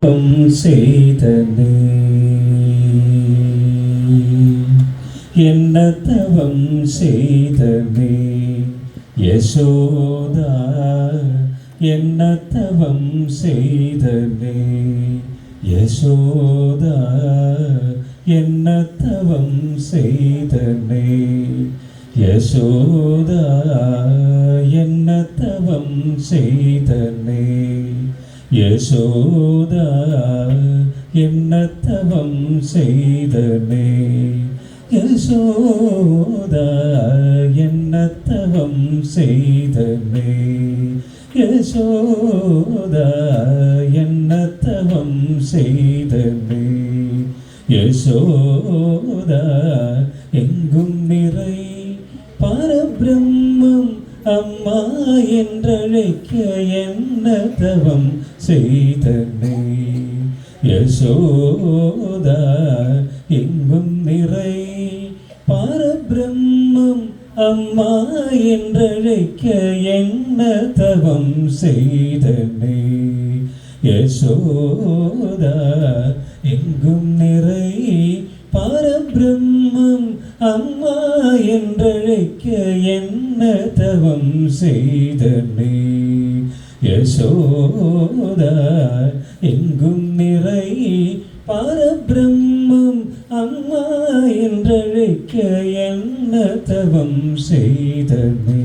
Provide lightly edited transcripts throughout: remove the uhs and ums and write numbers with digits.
செய்தனே என்ன தவம் செய்தனே யசோதா என்ன தவம் செய்தனே யசோதா என்ன தவம் செய்தனே யசோதா என்ன தவம் செய்தனே யசோதா என்ன தவம் செய்தனே யசோதா என்ன தவம் செய்தனே யசோதா என்ன தவம் செய்தனே யசோதா எங்கும் நிறை பரபிரம்மம் அம்மா என்றழைக்க என்ன தவம் செய்தனே யசோதா எங்கும் நிறை பரபிரம்மம் அம்மா என்றழைக்க என்ன தவம் செய்தனே யசோதா எங்கும் நிறை பரபிரம்மம் அம்மா என்றழைக்க என்ன தவம் செய்தனே யசோதா எங்கும் நிறை பரபிரம்மம் அம்மா என்றழைக்க என்ன தவம் செய்தனே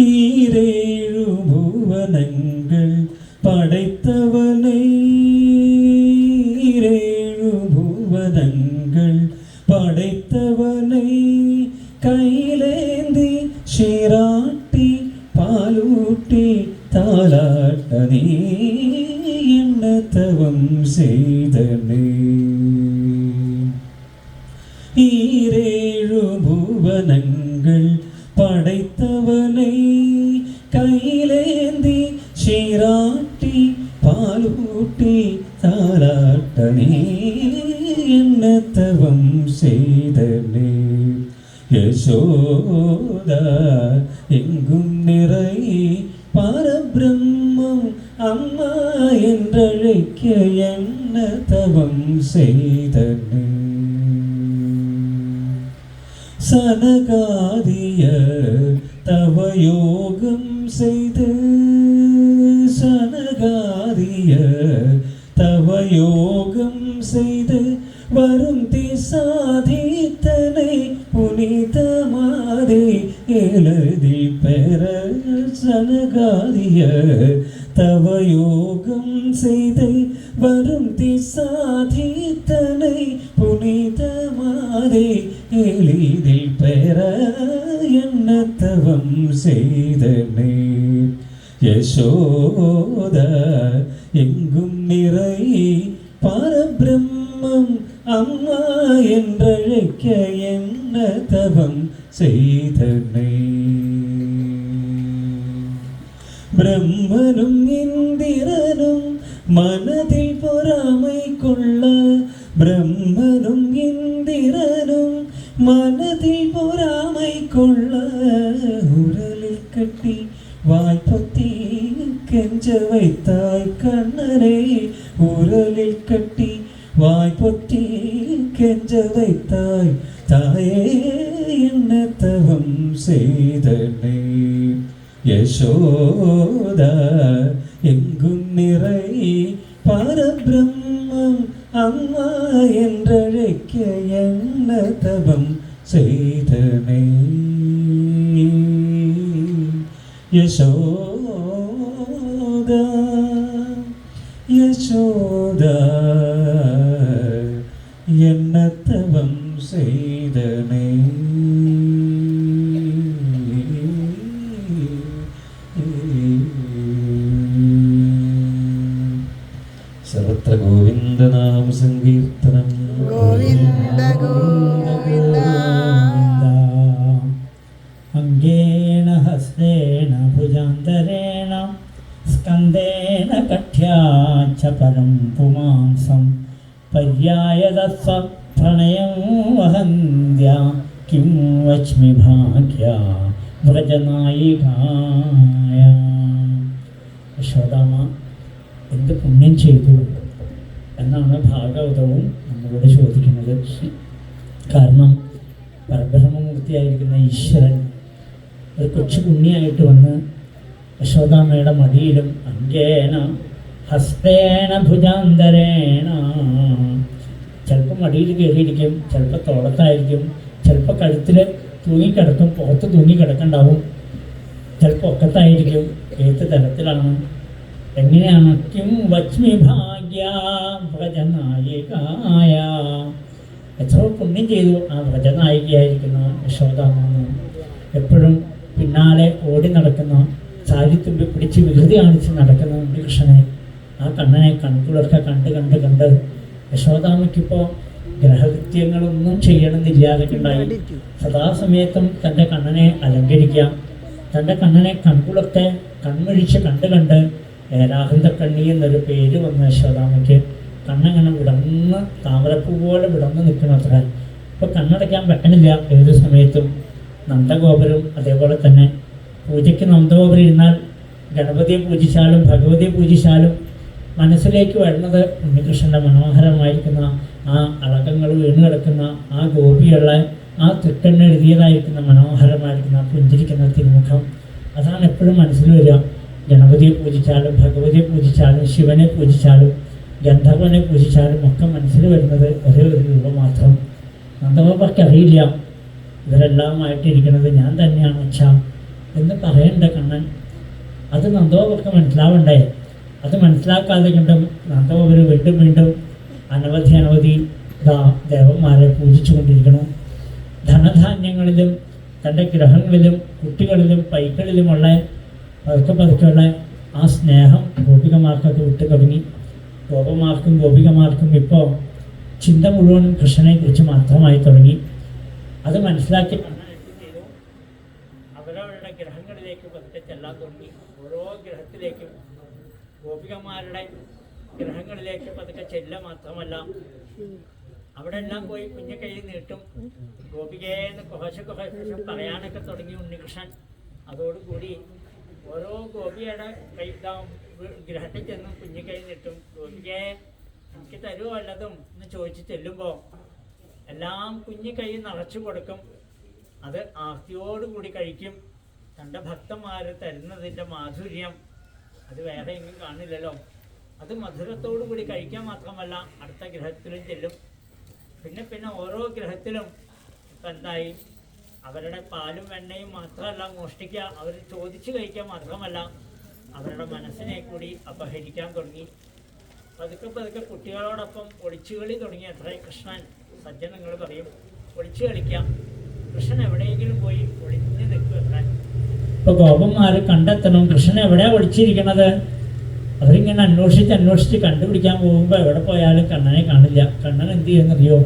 ஈரேழு புவனங்கள் படைத்தவனை ஈரேழு புவனங்கள் படைத்தவனை கையிலேந்தி சீராட்டி பாலூட்டி தாலாட்டனே என்ன தவம் செய்தனே ஈரேழு புவனங்கள் படைத்தவனை கையிலேந்தி சீராட்டி பாலூட்டி தாலாட்டனே என்ன தவம் செய்தனே யசோதா எங்கும் நிறை பரபிரம்மம் அம்மா என்றழைக்க என்ன தவம் செய்தனே சனகாதிய தவயோகம் செய்து சனகாதிய தவயோகம் செய்து வரும் திசாதித்தனை புனிதமாதே எழுதி பெற சனகாதிய தவயோகம் செய்து வரும் திசாதித்தனை புனிதமாதே எளிதில் பெற என்ன தவம் செய்தனே யசோதா எங்கும் நிறை பரபிரம்மம் அம்மா என்றழைக்க என்ன தவம் செய்தனே பிரம்மனும் இந்திரனும் மனதில் பொறாமை கொள்ள பிரம்மனும் இந்திரனும் மனதில் பொறாமை கொள்ள உரலில் கட்டி வாய்ப்பொத்தி கெஞ்ச வைத்தாய் கண்ணரே உரலில் கட்டி வாய்ப்பொத்தி கெஞ்ச வைத்தாய் தாயே என்ன தவம் செய்தனே யசோதா எங்கும் நிறை பரபிரம்மம் அம்மா என்றழைக்க என்ன தவம் செய்தனே யசோதா யசோதா என்ன தவம் செய்தனே സർവത്ര ഗോവിന്ദനാമ സങ്കീർത്തനം ഗോവിന്ദ ഗോവിന്ദ അംഗേന ഹസ്തേന ഭുജാന്തരേണ സ്കന്ദേന കഠ്യാച്ച പരം പുമാംസം പര്യായതസ്വ പ്രണയം വഹന്ത്യ കിം വച്മി ഭാഗ്യ വ്രജനായികായ. യശോദാമ്മ എന്ത് പുണ്യം ചെയ്തു എന്നാണ് ഭാഗവതവും നമ്മളോട് ചോദിക്കുന്നത്. കാരണം പരബ്രഹ്മമൂർത്തിയായിരിക്കുന്ന ഈശ്വരൻ ഒരു കൊച്ചു പുണ്യായിട്ട് വന്ന് യശോദാമ്മയുടെ മടിയിലും അങ്കേന ഹസ്തേന ഭുജാന്തരേണ, ചിലപ്പോൾ മടിയിൽ കയറിയിരിക്കും, ചിലപ്പോൾ തോളത്തായിരിക്കും, ചിലപ്പോൾ കഴുത്തിൽ തൂങ്ങിക്കിടക്കും, പുറത്ത് തൂങ്ങിക്കിടക്കണ്ടാവും, ചിലപ്പോൾ ഒക്കത്തായിരിക്കും. ഏത് തരത്തിലാണ്, എങ്ങനെയാണ്? കിം വച്മി ഭാഗ്യ വ്രജനായികായ, എത്ര പുണ്യം ചെയ്തു ആ വ്രജനായികയായിരിക്കുന്ന യശോദാമ്മ. എപ്പോഴും പിന്നാലെ ഓടി നടക്കുന്ന, സാരിത്തുമ്പി പിടിച്ച് വികൃതി കാണിച്ച് നടക്കുന്ന ഉണ്ണികൃഷ്ണനെ, ആ കണ്ണനെ കൺകുളർക്കെ കണ്ട് കണ്ട് കണ്ട് യശോദാമ്മയ്ക്കിപ്പോൾ ഗ്രഹകൃത്യങ്ങളൊന്നും ചെയ്യണമെന്നില്ലാതൊക്കെ ഉണ്ടായി. സദാസമയത്തും തൻ്റെ കണ്ണനെ അലങ്കരിക്കാം, തൻ്റെ കണ്ണനെ കൺകുളത്തെ കൺമഴിച്ച് കണ്ട് കണ്ട് ഏരാഹന്തക്കണ്ണി എന്നൊരു പേര് വന്ന യശോദാമ്മയ്ക്ക് കണ്ണങ്ങനെ വിടന്ന് താമരപ്പൂ പോലെ വിടന്ന് നിൽക്കണത്ര. ഇപ്പോൾ കണ്ണടയ്ക്കാൻ പറ്റണില്ല ഏത് സമയത്തും. നന്ദഗോപുരം അതേപോലെ തന്നെ. പൂജയ്ക്ക് നന്ദഗോപുരം ഇരുന്നാൽ ഗണപതിയെ പൂജിച്ചാലും ഭഗവതിയെ പൂജിച്ചാലും മനസ്സിലേക്ക് വരുന്നത് ഉണ്ണികൃഷ്ണൻ്റെ മനോഹരമായിരിക്കുന്ന ആ അളകങ്ങൾ വീണ് കിടക്കുന്ന ആ ഗോപിയുള്ള ആ തൃക്കണ്ണെഴുതിയതായിരിക്കുന്ന മനോഹരമായിരിക്കുന്ന പുഞ്ചിരിക്കുന്ന തിരുമുഖം. അതാണ് എപ്പോഴും മനസ്സിൽ വരിക. ഗണപതിയെ പൂജിച്ചാലും ഭഗവതിയെ പൂജിച്ചാലും ശിവനെ പൂജിച്ചാലും ഗന്ധർവനെ പൂജിച്ചാലും ഒക്കെ മനസ്സിൽ വരുന്നത് ഒരേ ഒരു രൂപം മാത്രം. നന്ദഗോപർക്ക് അറിയില്ല ഇവരെല്ലാമായിട്ടിരിക്കുന്നത് ഞാൻ തന്നെയാണ് അച്ഛാ എന്ന് പറയണ്ട കണ്ണൻ. അത് നന്ദഗോപർക്ക് മനസ്സിലാവണ്ടേ? അത് മനസ്സിലാക്കാതെ കണ്ടും നന്ദഗോപർ വീണ്ടും വീണ്ടും അനവധി ദേവന്മാരെ പൂജിച്ചു കൊണ്ടിരിക്കണം. ധനധാന്യങ്ങളിലും തൻ്റെ ഗ്രഹങ്ങളിലും കുട്ടികളിലും പൈക്കളിലുമുള്ള പതുക്കെയുള്ള ആ സ്നേഹം ഗോപികമാർക്കൊക്കെ വിട്ടു തുടങ്ങി. ഗോപികമാർക്കും ഇപ്പോൾ ചിന്ത മുഴുവനും കൃഷ്ണനെക്കുറിച്ച് മാത്രമായി തുടങ്ങി. അത് മനസ്സിലാക്കി അവരവരുടെ ഗ്രഹങ്ങളിലേക്ക് പതുക്കെ ചെല്ലാൻ തുടങ്ങി. ഓരോ ഗ്രഹത്തിലേക്കും ഗോപികമാരുടെ ഗ്രഹങ്ങളിലേക്ക് പതുക്കെ ചെല്ല മാത്രമല്ല, അവിടെ എല്ലാം പോയി കുഞ്ഞു കൈ നീട്ടും. ഗോപികയെന്ന് കുറച്ച് പറയാനൊക്കെ തുടങ്ങി ഉണ്ണികൃഷ്ണൻ. അതോടുകൂടി ഓരോ ഗോപിയുടെ കൈ ഗ്രഹത്തിൽ ചെന്നും കുഞ്ഞു കൈ നീട്ടും. ഗോപികയെ എനിക്ക് തരുമോ വല്ലതും എന്ന് ചോദിച്ച് ചെല്ലുമ്പോൾ എല്ലാം കുഞ്ഞു കൈ നിറച്ചു കൊടുക്കും. അത് ആർത്തിയോടുകൂടി കഴിക്കും. തൻ്റെ ഭക്തന്മാർ തരുന്നതിൻ്റെ മാധുര്യം അത് വേറെ എങ്ങും കാണില്ലല്ലോ. അത് മധുരത്തോടു കൂടി കഴിക്കാൻ മാത്രമല്ല അടുത്ത ഗ്രഹത്തിലും ചെല്ലും. പിന്നെ ഓരോ ഗ്രഹത്തിലും ഇപ്പം എന്തായി, അവരുടെ പാലും വെണ്ണയും മാത്രമല്ല മോഷ്ടിക്കുക, അവർ ചോദിച്ചു കഴിക്കാൻ മാത്രമല്ല അവരുടെ മനസ്സിനെ കൂടി അപഹരിക്കാൻ തുടങ്ങി. പതുക്കെ കുട്ടികളോടൊപ്പം ഒളിച്ചുകളി തുടങ്ങി. അത്ര കൃഷ്ണൻ സജ്ജനങ്ങൾ പറയും ഒളിച്ചു കളിക്കാം. കൃഷ്ണൻ എവിടെയെങ്കിലും പോയി ഒളിഞ്ഞു നിൽക്കുക. ഇപ്പോൾ ഗോപന്മാർ കണ്ടെത്തണം കൃഷ്ണൻ എവിടെയാണ് ഒളിച്ചിരിക്കണത്. അവരിങ്ങനെ അന്വേഷിച്ച് കണ്ടുപിടിക്കാൻ പോകുമ്പോൾ എവിടെ പോയാലും കണ്ണനെ കാണില്ല. കണ്ണൻ എന്ത് ചെയ്യുന്നറിയോ?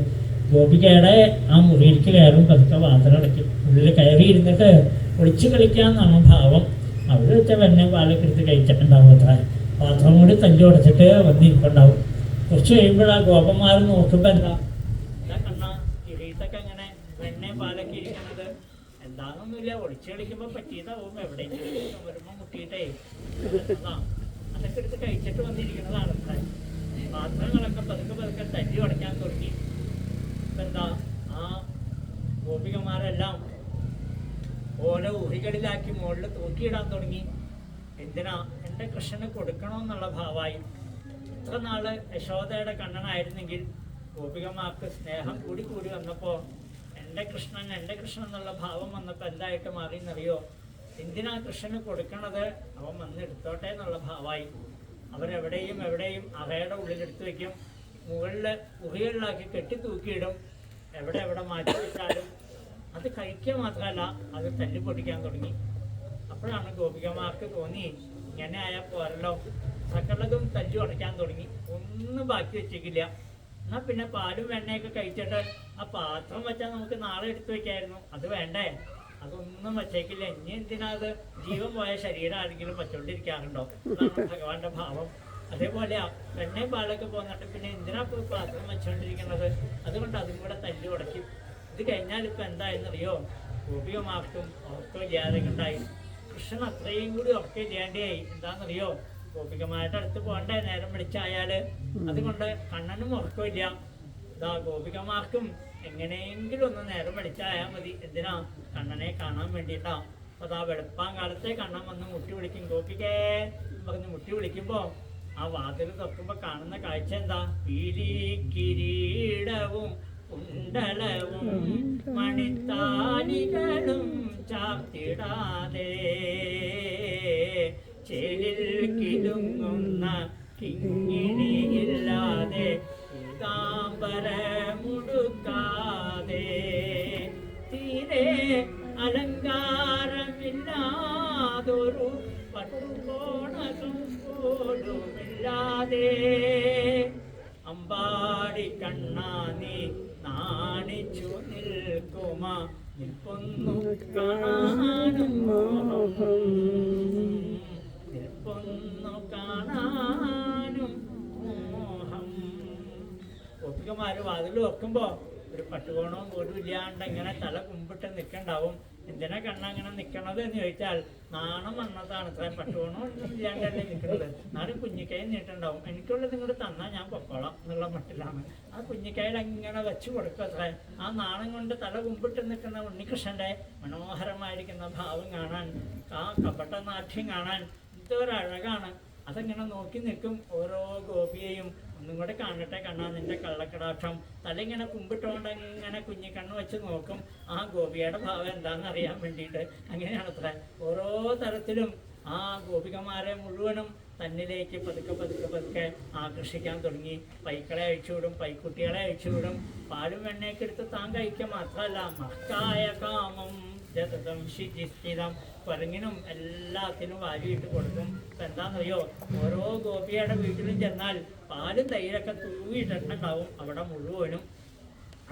ഗോപികയുടെ ആ മുറിയിലേക്ക് കയറും, പതുക്കെ വാതിലടയ്ക്കും. ഉള്ളിൽ കയറി ഇരുന്നിട്ട് ഒളിച്ചു കളിക്കാമെന്നാണ് ഭാവം. അവർ വെച്ച വെണ്ണ പാലൊക്കെ എടുത്ത് കഴിച്ചിട്ടുണ്ടാവും. അത്ര പാത്രം കൂടി തല്ലി ഉടച്ചിട്ട് വന്നിരിപ്പുണ്ടാവും. കുറച്ച് കഴിയുമ്പോൾ ആ ഗോപന്മാർ നോക്കുമ്പോൾ എന്താ കണ്ണ ഇടീത്തൊക്കെ അങ്ങനെ വെണ്ണയും പാലൊക്കെ ഇരിക്കുന്നത് എന്താണെന്നൊന്നുമില്ല. ഒളിച്ചു കളിക്കുമ്പോൾ പറ്റിയതാവും. എവിടെയെങ്കിലും വരുമ്പോൾ മുട്ടിയിട്ടേ അതൊക്കെ എടുത്ത് കഴിച്ചിട്ട് വന്നിരിക്കുന്നതാണ്. പാത്രങ്ങളൊക്കെ പതുക്കെ തല്ലി ഉടയ്ക്കാൻ തുടങ്ങി. ഇപ്പം എന്താ ആ ഗോപികമാരെല്ലാം ഓരോ ഉറികളിലാക്കി മുകളിൽ തൂക്കിയിടാൻ തുടങ്ങി. എന്തിനാ? എൻ്റെ കൃഷ്ണന് കൊടുക്കണമെന്നുള്ള ഭാവമായി. ഇത്ര നാള് യശോദയുടെ കണ്ണനായിരുന്നെങ്കിൽ ഗോപികമാർക്ക് സ്നേഹം കൂടി വന്നപ്പോൾ എൻ്റെ കൃഷ്ണൻ എന്നുള്ള ഭാവം വന്നപ്പോൾ എന്തായിട്ട് മാറിയെന്നറിയോ? എന്തിനാ കൃഷ്ണന് കൊടുക്കണത്? അവൻ വന്നെടുത്തോട്ടെ എന്നുള്ള ഭാവമായി. അവരെവിടെയും അറയുടെ ഉള്ളിലെടുത്ത് വയ്ക്കും. മുകളിൽ ഉറികളിലാക്കി കെട്ടി തൂക്കിയിടും. എവിടെ മാറ്റി വെച്ചാലും അത് കഴിക്കുക മാത്രമല്ല അത് തല്ലിപ്പൊട്ടിക്കാൻ തുടങ്ങി. അപ്പോഴാണ് ഗോപികമാർക്ക് തോന്നി ഇങ്ങനെ ആയാൽ പോരല്ലോ. സകലതും തല്ലി ഉടയ്ക്കാൻ തുടങ്ങി. ഒന്നും ബാക്കി വെച്ചേക്കില്ല. എന്നാൽ പിന്നെ പാലും വെണ്ണയൊക്കെ കഴിച്ചിട്ട് ആ പാത്രം വെച്ചാൽ നമുക്ക് നാളെ എടുത്തു വയ്ക്കായിരുന്നു. അത് വേണ്ടേ? അതൊന്നും വച്ചേക്കില്ല. ഇനി എന്തിനാ? അത് ജീവൻ പോയ ശരീരം ആരെങ്കിലും വച്ചുകൊണ്ടിരിക്കാറുണ്ടോ? അതാണ് ഭഗവാന്റെ ഭാവം. അതേപോലെയാ വെണ്ണയും പാലൊക്കെ പോന്നിട്ട് പിന്നെ എന്തിനാ ഇപ്പോൾ പാത്രം വെച്ചുകൊണ്ടിരിക്കുന്നത്? അതുകൊണ്ട് അതും കൂടെ തല്ലി ഉടയ്ക്കും. ഇത് കഴിഞ്ഞാൽ ഇപ്പം എന്തായെന്നറിയോ? ഗോപികമാർക്കും ഉറക്കം ഇല്ലാതെ ഉണ്ടായി. കൃഷ്ണൻ അത്രയും കൂടി ഉറക്കം ഇല്ലാണ്ടായി. എന്താണെന്നറിയോ? ഗോപികമാരുടെ അടുത്ത് പോകണ്ടേ നേരം വിളിച്ചായാല്. അതുകൊണ്ട് കണ്ണനും ഉറക്കമില്ല. ഇതാ ഗോപികമാർക്കും എങ്ങനെയെങ്കിലും ഒന്ന് നേരം വിളിച്ചായാൽ മതി. എന്തിനാ? കണ്ണനെ കാണാൻ വേണ്ടിയിട്ടാ. അപ്പൊ അതാ വെളുപ്പാൻ കാലത്തെ കണ്ണൻ വന്ന് മുട്ടി വിളിക്കും. ഗോപികേ പറഞ്ഞ് മുട്ടി വിളിക്കുമ്പോ ആ വാതിൽ തുറക്കുമ്പോ കാണുന്ന കാഴ്ച എന്താ? പീലി കിരീടവും കുണ്ടലവും മണിത്താലികളും ചാർത്തിടാതെ ചേലിൽ കിലുങ്ങുന്ന കിങ്ങിണിയില്ലാതെ പീതാംബരമുടുക്കാതെ തീരെ അലങ്കാരമില്ലാതൊരു പട്ടുകോണകം പോലുമില്ലാതെ അമ്പാടി കണ്ണാനി നാണിച്ചു നിൽക്കുമ നിൽപ്പൊന്നു കാണാനും മോഹം, നിൽപ്പൊന്നു കാണാനും മോഹം. ഗോപികമാര് വാതിൽ വെക്കുമ്പോ ഒരു പട്ടുകോണവും പോലും ഇല്ലാണ്ട് ഇങ്ങനെ തല കുമ്പിട്ട് നിൽക്കണ്ടാവും. എന്തിനാ കണ്ണ അങ്ങനെ നിൽക്കണത് എന്ന് ചോദിച്ചാൽ നാണം വന്നതാണ്. ഇത്രയും പട്ടുകോണവും ഇല്ലാണ്ടല്ലേ നിൽക്കുന്നത്. നാളെ കുഞ്ഞിക്കൈ നീട്ടുണ്ടാവും. എനിക്കുള്ളത് ഇങ്ങോട്ട് തന്നാൽ ഞാൻ പൊക്കോളാം എന്നുള്ള മട്ടിലാണ് ആ കുഞ്ഞിക്കൈയിൽ അങ്ങനെ വെച്ചു കൊടുക്കും. അത്ര ആ നാണം കൊണ്ട് തല കുമ്പിട്ട് നിൽക്കുന്ന ഉണ്ണികൃഷ്ണന്റെ മനോഹരമായിരിക്കുന്ന ഭാവം കാണാൻ, ആ കപടനാട്യം കാണാൻ ഇതൊരഴകാണ്. അതങ്ങനെ നോക്കി നിൽക്കും ഓരോ ഗോപിയെയും. ഒന്നും കൂടെ കാണട്ടെ കണ്ണാ നിന്റെ കള്ളക്കടാക്ഷം. തല ഇങ്ങനെ കുമ്പിട്ടുകൊണ്ട് ഇങ്ങനെ കുഞ്ഞിക്കണ്ണ് വെച്ച് നോക്കും ആ ഗോപിയുടെ ഭാവം എന്താണെന്ന് അറിയാൻ വേണ്ടിയിട്ട്. അങ്ങനെയാണ് അത്ര ഓരോ തരത്തിലും ആ ഗോപികമാരെ മുഴുവനും തന്നിലേക്ക് പതുക്കെ പതുക്കെ പതുക്കെ ആകർഷിക്കാൻ തുടങ്ങി. പൈക്കളെ അഴിച്ചുവിടും, പൈക്കുട്ടികളെ അഴിച്ചുവിടും. പാലും വെണ്ണയൊക്കെ എടുത്ത് താൻ കഴിക്കുക മാത്രമല്ല മഹത്തായ കാമം ജതം ശിജിസ്ഥിതം കുരങ്ങിനും എല്ലാത്തിനും വാരിയിട്ട് കൊടുക്കും. ഇപ്പം എന്താണെന്നറിയോ? ഓരോ ഗോപിയുടെ വീട്ടിലും ചെന്നാൽ പാലും തൈരൊക്കെ തൂവിയിട്ടുണ്ടാവും അവിടെ മുഴുവനും.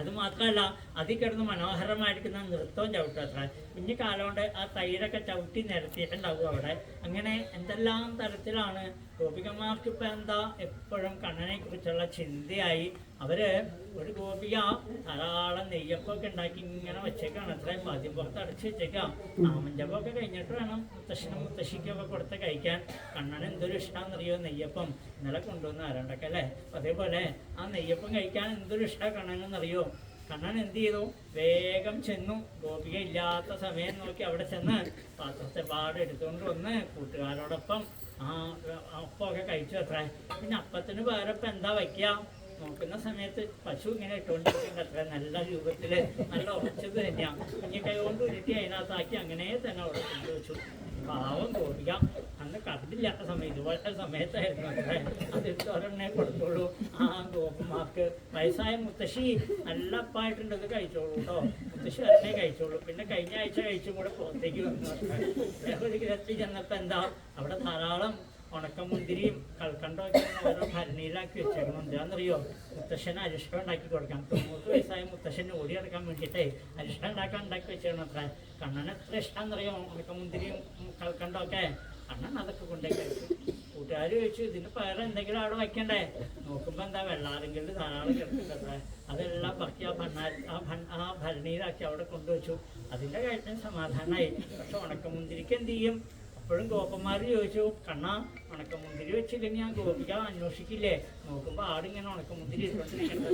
അതുമാത്രമല്ല അതിൽ കിടന്ന് മനോഹരമായിരിക്കുന്ന നൃത്തവും ചവിട്ടും. അത്ര കുഞ്ഞു കാലം കൊണ്ട് ആ തൈരൊക്കെ ചവിട്ടി നിരത്തിയിട്ടുണ്ടാവും അവിടെ. അങ്ങനെ എന്തെല്ലാം തരത്തിലാണ് ഗോപികമാർക്ക്. ഇപ്പം എന്താ എപ്പോഴും കണ്ണനെ കുറിച്ചുള്ള ചിന്തയായി. അവര് ഒരു ഗോപിക ധാരാളം നെയ്യപ്പൊക്കെ ഉണ്ടാക്കി ഇങ്ങനെ വെച്ചേക്കാണ്. അത്രയും ആദ്യം പുറത്ത് അടച്ച് വെച്ചേക്കാം. നാമഞ്ചപ്പൊക്കെ കഴിഞ്ഞിട്ട് വേണം മുത്തശ്ശനും മുത്തശ്ശിക്കൊക്കെ കൊടുത്ത് കഴിക്കാൻ. കണ്ണന് എന്തൊരു ഇഷ്ടമാണെന്നറിയോ നെയ്യപ്പം. ഇന്നലെ കൊണ്ടുവന്ന് ആരണ്ടൊക്കെ അല്ലേ. അതേപോലെ ആ നെയ്യപ്പം കഴിക്കാൻ എന്തൊരു ഇഷ്ടമാണ് കണ്ണനെന്നറിയോ? കണ്ണൻ എന്ത് ചെയ്തു? വേഗം ചെന്നു. ഗോപിക ഇല്ലാത്ത സമയം നോക്കി അവിടെ ചെന്ന് പാത്രത്തെ പാട് എടുത്തുകൊണ്ട് വന്ന് കൂട്ടുകാരോടൊപ്പം ആ അപ്പമൊക്കെ കഴിച്ചു. അത്ര പിന്നെ അപ്പത്തിന് പകരം ഇപ്പം എന്താ വയ്ക്കുക നോക്കുന്ന സമയത്ത് പശു ഇങ്ങനെ ഇട്ടുകൊണ്ടിരിക്കുന്നത് അത്ര നല്ല രൂപത്തിൽ നല്ല ഉറച്ചത് തന്നെയാണ്. കുഞ്ഞി കൈ കൊണ്ട് ഉരുട്ടി അതിനകത്താക്കി അങ്ങനെ തന്നെ അവിടെ കൊണ്ടുവച്ചു. പാവം ഗോപിക അന്ന് കണ്ടില്ലാത്ത സമയം ഇതുപോലത്തെ സമയത്തായിരുന്നു അത്ര. അതെടുത്ത് ഒരെണ്ണേ കൊടുത്തോളൂ ആ ഗോപന്മാർക്ക്. വയസ്സായ മുത്തശ്ശി നല്ല അപ്പായിട്ടുണ്ട്, ഇത് കഴിച്ചോളൂ കേട്ടോ. മുത്തശ്ശി ഒരെണ്ണേ കഴിച്ചോളൂ. പിന്നെ കഴിഞ്ഞ ആഴ്ച കഴിച്ചും കൂടെ പുറത്തേക്ക് വന്നു. ഒരു ഗ്രഹത്തിൽ ചെന്നപ്പോൾ എന്താ അവിടെ ധാരാളം ഉണക്കമുന്തിരിയും കൽക്കണ്ടമൊക്കെ ഓരോ ഭരണിയിലാക്കി വെച്ചേക്കണം. എന്താണെന്നറിയോ? മുത്തശ്ശന് അരിഷ്ടം ഉണ്ടാക്കി കൊടുക്കാം. 90 വയസ്സായ മുത്തശ്ശന് ഓടി നടക്കാൻ വേണ്ടിയിട്ടേ അരിഷ്ടം ഉണ്ടാക്കി വെച്ചേക്കണം. അത്ര കണ്ണന് എത്ര ഇഷ്ടമാണെന്നറിയോ ഉണക്കമുന്തിരിയും കൽക്കണ്ടമൊക്കെ. കണ്ണൻ അതൊക്കെ കൊണ്ടേ കഴിക്കും. കൂട്ടുകാർ ചോദിച്ചു ഇതിന് പകരം എന്തെങ്കിലും അവിടെ വയ്ക്കണ്ടേ? നോക്കുമ്പോൾ എന്താ വെള്ളാരെങ്കിലും ധാരാളം കിടക്കുന്നുണ്ട്. അതെല്ലാം ബാക്കി ആ ഭരണിയിലാക്കി അവിടെ കൊണ്ടുവച്ചു. അതിൻ്റെ കാര്യത്തിന് സമാധാനമായി. പക്ഷെ ഉണക്കമുന്തിരിക്ക് എന്ത് ചെയ്യും? അപ്പോഴും ഗോപന്മാർ ചോദിച്ചു കണ്ണാ ഉണക്കമുന്തിരി വെച്ചില്ലെങ്കിൽ ഞാൻ ഗോപിക അന്വേഷിക്കില്ലേ? നോക്കുമ്പോൾ ആടിങ്ങനെ ഉണക്കമുന്തിരി ഇട്ടുകൊണ്ടിരിക്കുന്നത്.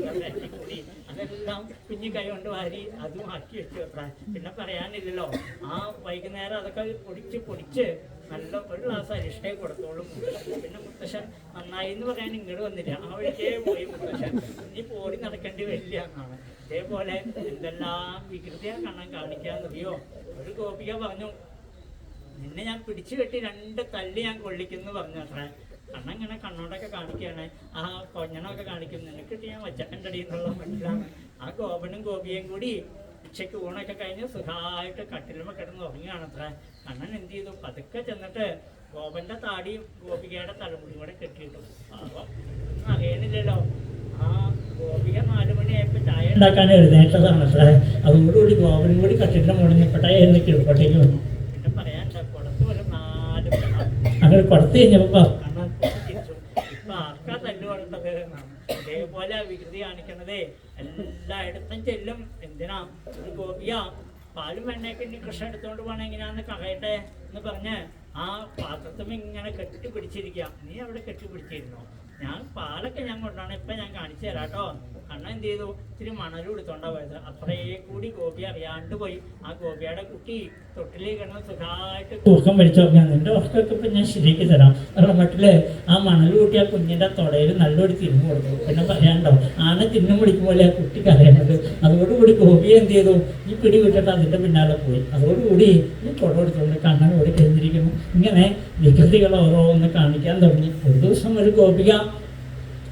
അതെല്ലാം കുഞ്ഞു കൈ കൊണ്ട് വാരി അതും ആക്കി വെച്ചു. അത്ര പിന്നെ പറയാനില്ലല്ലോ. ആ വൈകുന്നേരം അതൊക്കെ പൊടിച്ച് നല്ല ഒരു ഗ്ലാസ് അരിഷ്ടേ കൊടുത്തോളും മുത്തശ്ശൻ. പിന്നെ മുത്തശ്ശൻ നന്നായി എന്ന് പറയാൻ ഇങ്ങോട്ട് വന്നില്ല. ആ വഴിക്കേ പോയി മുത്തശ്ശൻ. ഇനി പോടി നടക്കേണ്ടി വരില്ല എന്നാണ്. അതേപോലെ എന്തെല്ലാം വികൃതിയാ കണ്ണൻ കാണിക്കാന്നറിയോ? ഒരു ഗോപിക പറഞ്ഞു നിന്നെ ഞാൻ പിടിച്ചു കെട്ടി 2 തല്ലി ഞാൻ കൊള്ളിക്കുന്നു പറഞ്ഞു. അത്ര കണ്ണങ്ങനെ കണ്ണോടൊക്കെ കാണിക്കുകയാണ്. ആ കൊഞ്ഞണമൊക്കെ കാണിക്കും. നിനക്കിട്ട് ഞാൻ വച്ചക്കണ്ടടി എന്നുള്ള മനസ്സിലാണ്. ആ ഗോപനും ഗോപിയും കൂടി ഉച്ചയ്ക്ക് ഊണൊക്കെ കഴിഞ്ഞ് സുഖമായിട്ട് കട്ടിലുമ കിടന്ന് ഉറങ്ങുകയാണ്. അത്ര കണ്ണൻ എന്ത് ചെയ്തു? പതുക്കെ ചെന്നിട്ട് ഗോപന്റെ താടിയും ഗോപികയുടെ തലമുടിയും കൂടെ കെട്ടിയിട്ടു. പാവം ഒന്നും അറിയണില്ലല്ലോ. ആ ഗോപിക 4 മണിയായപ്പോൾ ചായ ഉണ്ടാക്കാൻ എഴുന്നേറ്റതാണ്. അത്ര അതോടുകൂടി ഗോപനും കൂടി കട്ടിലിന്റെ മുടങ്ങിയപ്പോട്ടായി എന്ന് കിഴപ്പോട്ടേക്ക് വന്നു. പിന്നെ പറയാനുണ്ട് കുടത്ത് പോലെ 4 അങ്ങനെ കൊടുത്തു കഴിഞ്ഞപ്പോൾ കണ്ണൻ തിരിച്ചു. ഇപ്പൊ ആർക്കാ തല്ലു കൊടുത്തത് എന്നാണ്. അതേപോലെ വികൃതി കാണിക്കണതേ എല്ലായിടത്തും ചെല്ലും. എന്തിനാ? ഒരു ഗോപിയ പാലും വെണ്ണയൊക്കെ ഇനി കൃഷ്ണൻ എടുത്തുകൊണ്ട് പോകണം എങ്ങനെയാന്ന് കളയട്ടെ എന്ന് പറഞ്ഞ് ആ പാത്രത്തിൽ ഇങ്ങനെ കെട്ടിപ്പിടിച്ചിരിക്കുക. നീ അവിടെ കെട്ടിപ്പിടിച്ചിരുന്നോ? ഞാൻ പാലൊക്കെ ഞാൻ കൊണ്ടാണ്, ഇപ്പം ഞാൻ കാണിച്ചു തരാം കേട്ടോ. കണ്ണൻ എന്ത് ചെയ്തു? ഇത്തിരി മണലും എടുത്തോണ്ടാ പോയത്. അത്രേ കൂടി ഗോപി അറിയാണ്ട് പോയി. ആ ഗോപിയുടെ കുട്ടി തൊട്ടിലേക്ക് കിടന്ന് സുഖമായിട്ട് തൂക്കം വലിച്ചു നോക്കിയാൽ നിന്റെ ഉറക്കൊക്കെ ഇപ്പം ഞാൻ ശരിയാക്കി തരാം. അവരുടെ മട്ടില് ആ മണൽ കൂട്ടി ആ കുഞ്ഞിൻ്റെ തൊടയിൽ നല്ലൊരു തിരിഞ്ഞു കൊടുത്തു. പിന്നെ പറയാണ്ടോ, ആന തിന്നും പിടിക്കുമ്പോൾ ആ കുട്ടിക്ക് അറിയണത്. അതോടുകൂടി ഗോപിയെ എന്ത് ചെയ്തു? ഈ പിടി വിട്ടിട്ട് അതിൻ്റെ പിന്നാലെ പോയി. അതോടുകൂടി ഈ കുട എടുത്തുകൊണ്ട് കണ്ണൻ ഓടി കഴിഞ്ഞിരിക്കുന്നു. ഇങ്ങനെ വികൃതികൾ ഓരോന്ന് കാണിക്കാൻ തുടങ്ങി. ഒരു ദിവസം ഒരു ഗോപിക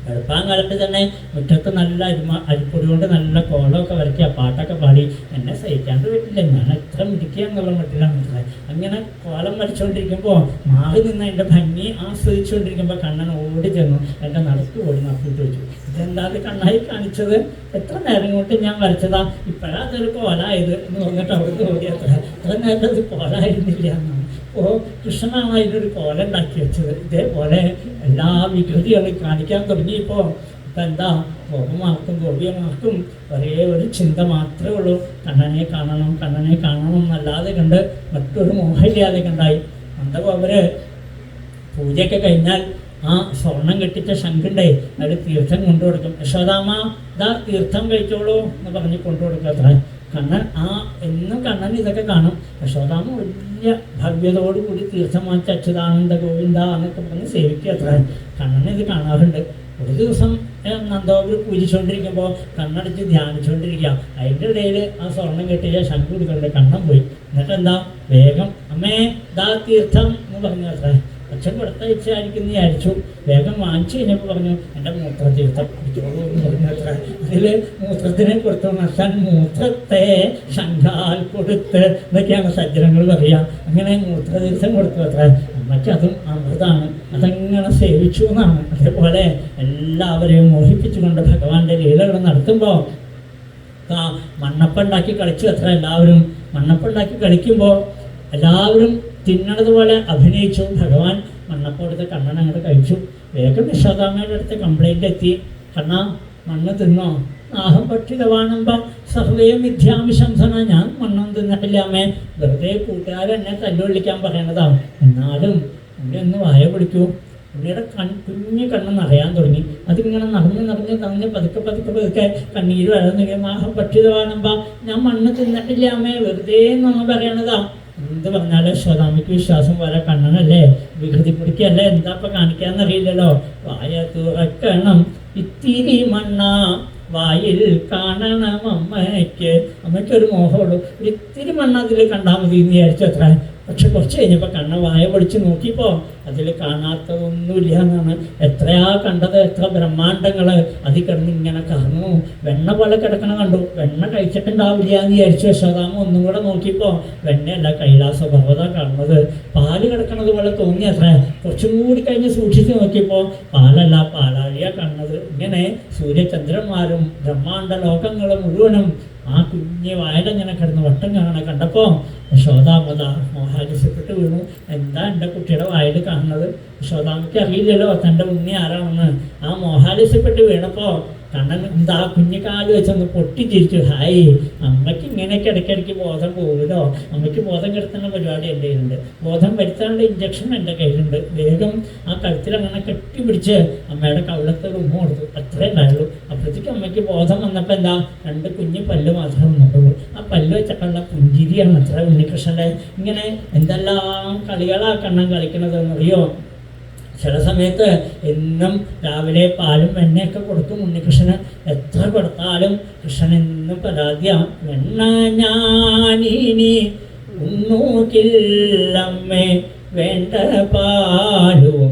വെളുപ്പാങ്കാലത്ത് തന്നെ മുറ്റത്ത് നല്ല അരിപ്പൊടി കൊണ്ട് നല്ല കോലമൊക്കെ വരയ്ക്കുക, പാട്ടൊക്കെ പാടി. എന്നെ സഹിക്കാണ്ട് പറ്റില്ല, ഞാൻ എത്ര മിടിക്കുകയെന്നുള്ള മട്ടിലാണ് മനസ്സിലായി. അങ്ങനെ കോലം വരച്ചുകൊണ്ടിരിക്കുമ്പോൾ മാറി നിന്ന് എൻ്റെ ഭംഗി ആസ്വദിച്ചുകൊണ്ടിരിക്കുമ്പോൾ കണ്ണൻ ഓടി ചെന്നു എൻ്റെ നടക്ക് ഓടി നപ്പിട്ട് വെച്ചു. ഇതെന്താ കണ്ണായി കാണിച്ചത്? എത്ര നേരം കൊണ്ട് ഞാൻ വരച്ചതാ, ഇപ്പോഴാ അതൊരു കോലായത് എന്ന് പറഞ്ഞിട്ട് അവിടുന്ന് ഓടി. എത്ര നേരം അത് കോലായിരുന്നില്ല എന്നാണ്. അപ്പോൾ കൃഷ്ണനാണ് അതിനൊരു കോലം ഉണ്ടാക്കി വെച്ചത്. ഇതേപോലെ എല്ലാ വികൃതികളും കാണിക്കാൻ തുടങ്ങിയപ്പോൾ ഇപ്പം എന്താ, ഗോപന്മാർക്കും ഗോപിയന്മാർക്കും ഒരേ ഒരു ചിന്ത മാത്രമേ ഉള്ളൂ, കണ്ണനെ കാണണം, കണ്ണനെ കാണണം എന്നല്ലാതെ കണ്ട് മറ്റൊരു മോഹമില്ലാതെ കണ്ടായി. അന്തപ്പോൾ അവർ പൂജയൊക്കെ കഴിഞ്ഞാൽ ആ സ്വർണം കെട്ടിച്ച ശംഖുണ്ടേ അതിൽ തീർത്ഥം കൊണ്ടു കൊടുക്കും. യശോദാമ്മ ഇതാ തീർത്ഥം കഴിച്ചോളൂ എന്ന് പറഞ്ഞ് കൊണ്ടു കൊടുക്കുക. അത്ര കണ്ണൻ എന്നും കണ്ണൻ ഇതൊക്കെ കാണും. യശോദാമ്മ വലിയ ഭവ്യതയോടുകൂടി തീർത്ഥം വാങ്ങിച്ച് അച്യുതാനന്ദ ഗോവിന്ദ എന്നൊക്കെ പറഞ്ഞ് സേവിക്കുക. അത്ര കണ്ണൻ ഇത് കാണാറുണ്ട്. ഒരു ദിവസം നന്ദഗോപുരം പൂജിച്ചുകൊണ്ടിരിക്കുമ്പോൾ കണ്ണടച്ച് ധ്യാനിച്ചുകൊണ്ടിരിക്കുക. അതിൻ്റെ ഇടയിൽ ആ സ്വർണം കെട്ടിയ ശംഖു കൊടുക്കേണ്ട കണ്ണൻ പോയി. എന്നിട്ട് എന്താ വേഗം അമ്മേ ദാ തീർത്ഥം എന്ന് പറഞ്ഞു. അത്ര അച്ഛൻ കൊടുത്തയച്ചായിരിക്കും എന്ന് വിചാരിച്ചു. വേഗം വാങ്ങിച്ചു കഴിഞ്ഞപ്പോൾ പറഞ്ഞു എൻ്റെ മൂത്രതീർത്ഥം കുടിച്ചോളൂ എന്ന് പറഞ്ഞു. അത്ര അതിൽ മൂത്രത്തിനെ കൊടുത്തു അച്ഛൻ മൂത്രത്തെ ശംഖാൽ കൊടുത്ത് എന്നൊക്കെയാണ് സജ്ജനങ്ങൾ പറയുക. അങ്ങനെ മൂത്രതീർത്ഥം കൊടുത്തു. അത്ര അമ്മയ്ക്ക് അതും അമൃതാണ്, അതങ്ങനെ സേവിച്ചു എന്നാണ്. അതേപോലെ എല്ലാവരെയും മോഹിപ്പിച്ചുകൊണ്ട് ഭഗവാന്റെ ലീലകൾ നടത്തുമ്പോൾ മണ്ണപ്പുണ്ടാക്കി കളിച്ചു. അത്ര എല്ലാവരും മണ്ണപ്പുണ്ടാക്കി കളിക്കുമ്പോൾ എല്ലാവരും തിന്നണതുപോലെ അഭിനയിച്ചു. ഭഗവാൻ മണ്ണപ്പം എടുത്ത് കണ്ണൻ അങ്ങോട്ട് കഴിച്ചു. വേഗം യശോദാമ്മയുടെ അടുത്ത് കംപ്ലൈൻ്റ് എത്തി. കണ്ണ മണ്ണ് തിന്നോ? ആഹം ഭക്ഷിതവാണുമ്പം സർവ്വയും വിദ്യാംശംസന. ഞാൻ മണ്ണും തിന്നിട്ടില്ലാമേ, വെറുതെ കൂട്ടുകാരെന്നെ തല്ലുകൊള്ളിക്കാൻ പറയണതാണ്. എന്നാലും ഉണ്ണി ഒന്ന് വായ പിടിക്കൂ. ഉണ്ണിയുടെ കുഞ്ഞു കണ്ണെന്ന് അറിയാൻ തുടങ്ങി. അതിങ്ങനെ നടന്ന് പതുക്കെ കണ്ണീര് വരാൻ തുടങ്ങി. ആഹം ഭക്ഷിതവാണുമ്പം ഞാൻ മണ്ണ് തിന്നിട്ടില്ലാമേ, വെറുതെ എന്നൊന്നും പറയണതാ. എന്ത് പറഞ്ഞാലും യശോദാമ്മയ്ക്ക് വിശ്വാസം പോലെ കണ്ണനല്ലേ, വികൃതി പിടിക്കല്ലേ, എന്താ ഇപ്പം കാണിക്കാന്നറിയില്ലല്ലോ. വായ തുറക്കണം ഇത്തിരി മണ്ണ വായിൽ കാണണം അമ്മയ്ക്ക്. അമ്മയ്ക്കൊരു മോഹമുള്ളൂ, ഇത്തിരി മണ്ണ് അതിൽ കണ്ടാൽ മതി എന്ന് വിചാരിച്ചു. അത്ര പക്ഷെ കുറച്ച് കഴിഞ്ഞപ്പോൾ കണ്ണ വായ പൊടിച്ച് നോക്കിയപ്പോൾ അതിൽ കാണാത്തതൊന്നുമില്ല എന്നാണ്. എത്രയാ കണ്ടത്, എത്ര ബ്രഹ്മാണ്ടങ്ങൾ അതിൽ കിടന്ന് ഇങ്ങനെ കറന്നു. വെണ്ണ പോലെ കിടക്കണം കണ്ടു. വെണ്ണ കഴിച്ചിട്ടുണ്ടാവില്ല എന്ന് വിചാരിച്ചു യശോദാമ്മ. ഒന്നും കൂടെ നോക്കിയപ്പോൾ വെണ്ണയല്ല, കൈലാസ പർവ്വത കാണുന്നത്. പാല് കിടക്കണത് പോലെ തോന്നി. അത്ര കുറച്ചും കൂടി കഴിഞ്ഞ് സൂക്ഷിച്ച് നോക്കിയപ്പോൾ പാലല്ല, പാലാഴിയാണ് കാണുന്നത്. ഇങ്ങനെ സൂര്യചന്ദ്രന്മാരും ബ്രഹ്മാണ്ട ലോകങ്ങളും മുഴുവനും ആ കുഞ്ഞ് വായലങ്ങനെ കിടന്ന് വട്ടം കാണണം. കണ്ടപ്പോൾ യശോദാമ്മ മോഹാലസ്യപ്പെട്ട് വീണു. എന്താ എൻ്റെ കുട്ടിയുടെ വായിൽ കാണുന്നത്? യശോദാമ്മയ്ക്ക് അറിയില്ലല്ലോ തൻ്റെ ഉണ്ണി ആരാണെന്ന്. ആ മോഹാലസ്യപ്പെട്ട് വീണപ്പോൾ കണ്ണൻ എന്താ കുഞ്ഞിക്കാല് വെച്ചൊന്ന് പൊട്ടിച്ചിരിച്ചു. ഹായ്, അമ്മയ്ക്ക് ഇങ്ങനെയൊക്കെ ഇടയ്ക്കിടയ്ക്ക് ബോധം പോകുമല്ലോ. അമ്മയ്ക്ക് ബോധം കെടുത്തുന്ന പരിപാടി എൻ്റെ കയ്യിലുണ്ട്, ബോധം വരുത്താനുള്ള ഇഞ്ചക്ഷൻ എൻ്റെ കയ്യിലുണ്ട്. വേഗം ആ കഴുത്തിൽ അങ്ങനെ കെട്ടിപ്പിടിച്ച് അമ്മയുടെ കവിളത്തിൽ ഉമ്മ കൊടുത്തു. അത്രേ ഉണ്ടായുള്ളൂ. അപ്പോഴത്തേക്ക് അമ്മയ്ക്ക് ബോധം വന്നപ്പോൾ എന്താ, 2 കുഞ്ഞ് പല്ല് മാത്രമേ വന്നിട്ടുള്ളൂ. ആ പല്ല് വെച്ചിട്ടുള്ള പുഞ്ചിരിയാണ് അത്ര ഉണ്ണികൃഷ്ണൻ്റെ. ഇങ്ങനെ എന്തെല്ലാം കളികളാ കണ്ണൻ കളിക്കണതെന്നറിയോ? ചില സമയത്ത് എന്നും രാവിലെ പാലും വെണ്ണയൊക്കെ കൊടുക്കും ഉണ്ണികൃഷ്ണന്. എത്ര കൊടുത്താലും കൃഷ്ണൻ എന്നും പരാതിയാണ്. വെണ്ണ ഞാനിനി ഉണ്ണൂക്കില്ലമ്മേ, വേണ്ട പാലുമെനിക്കിനി.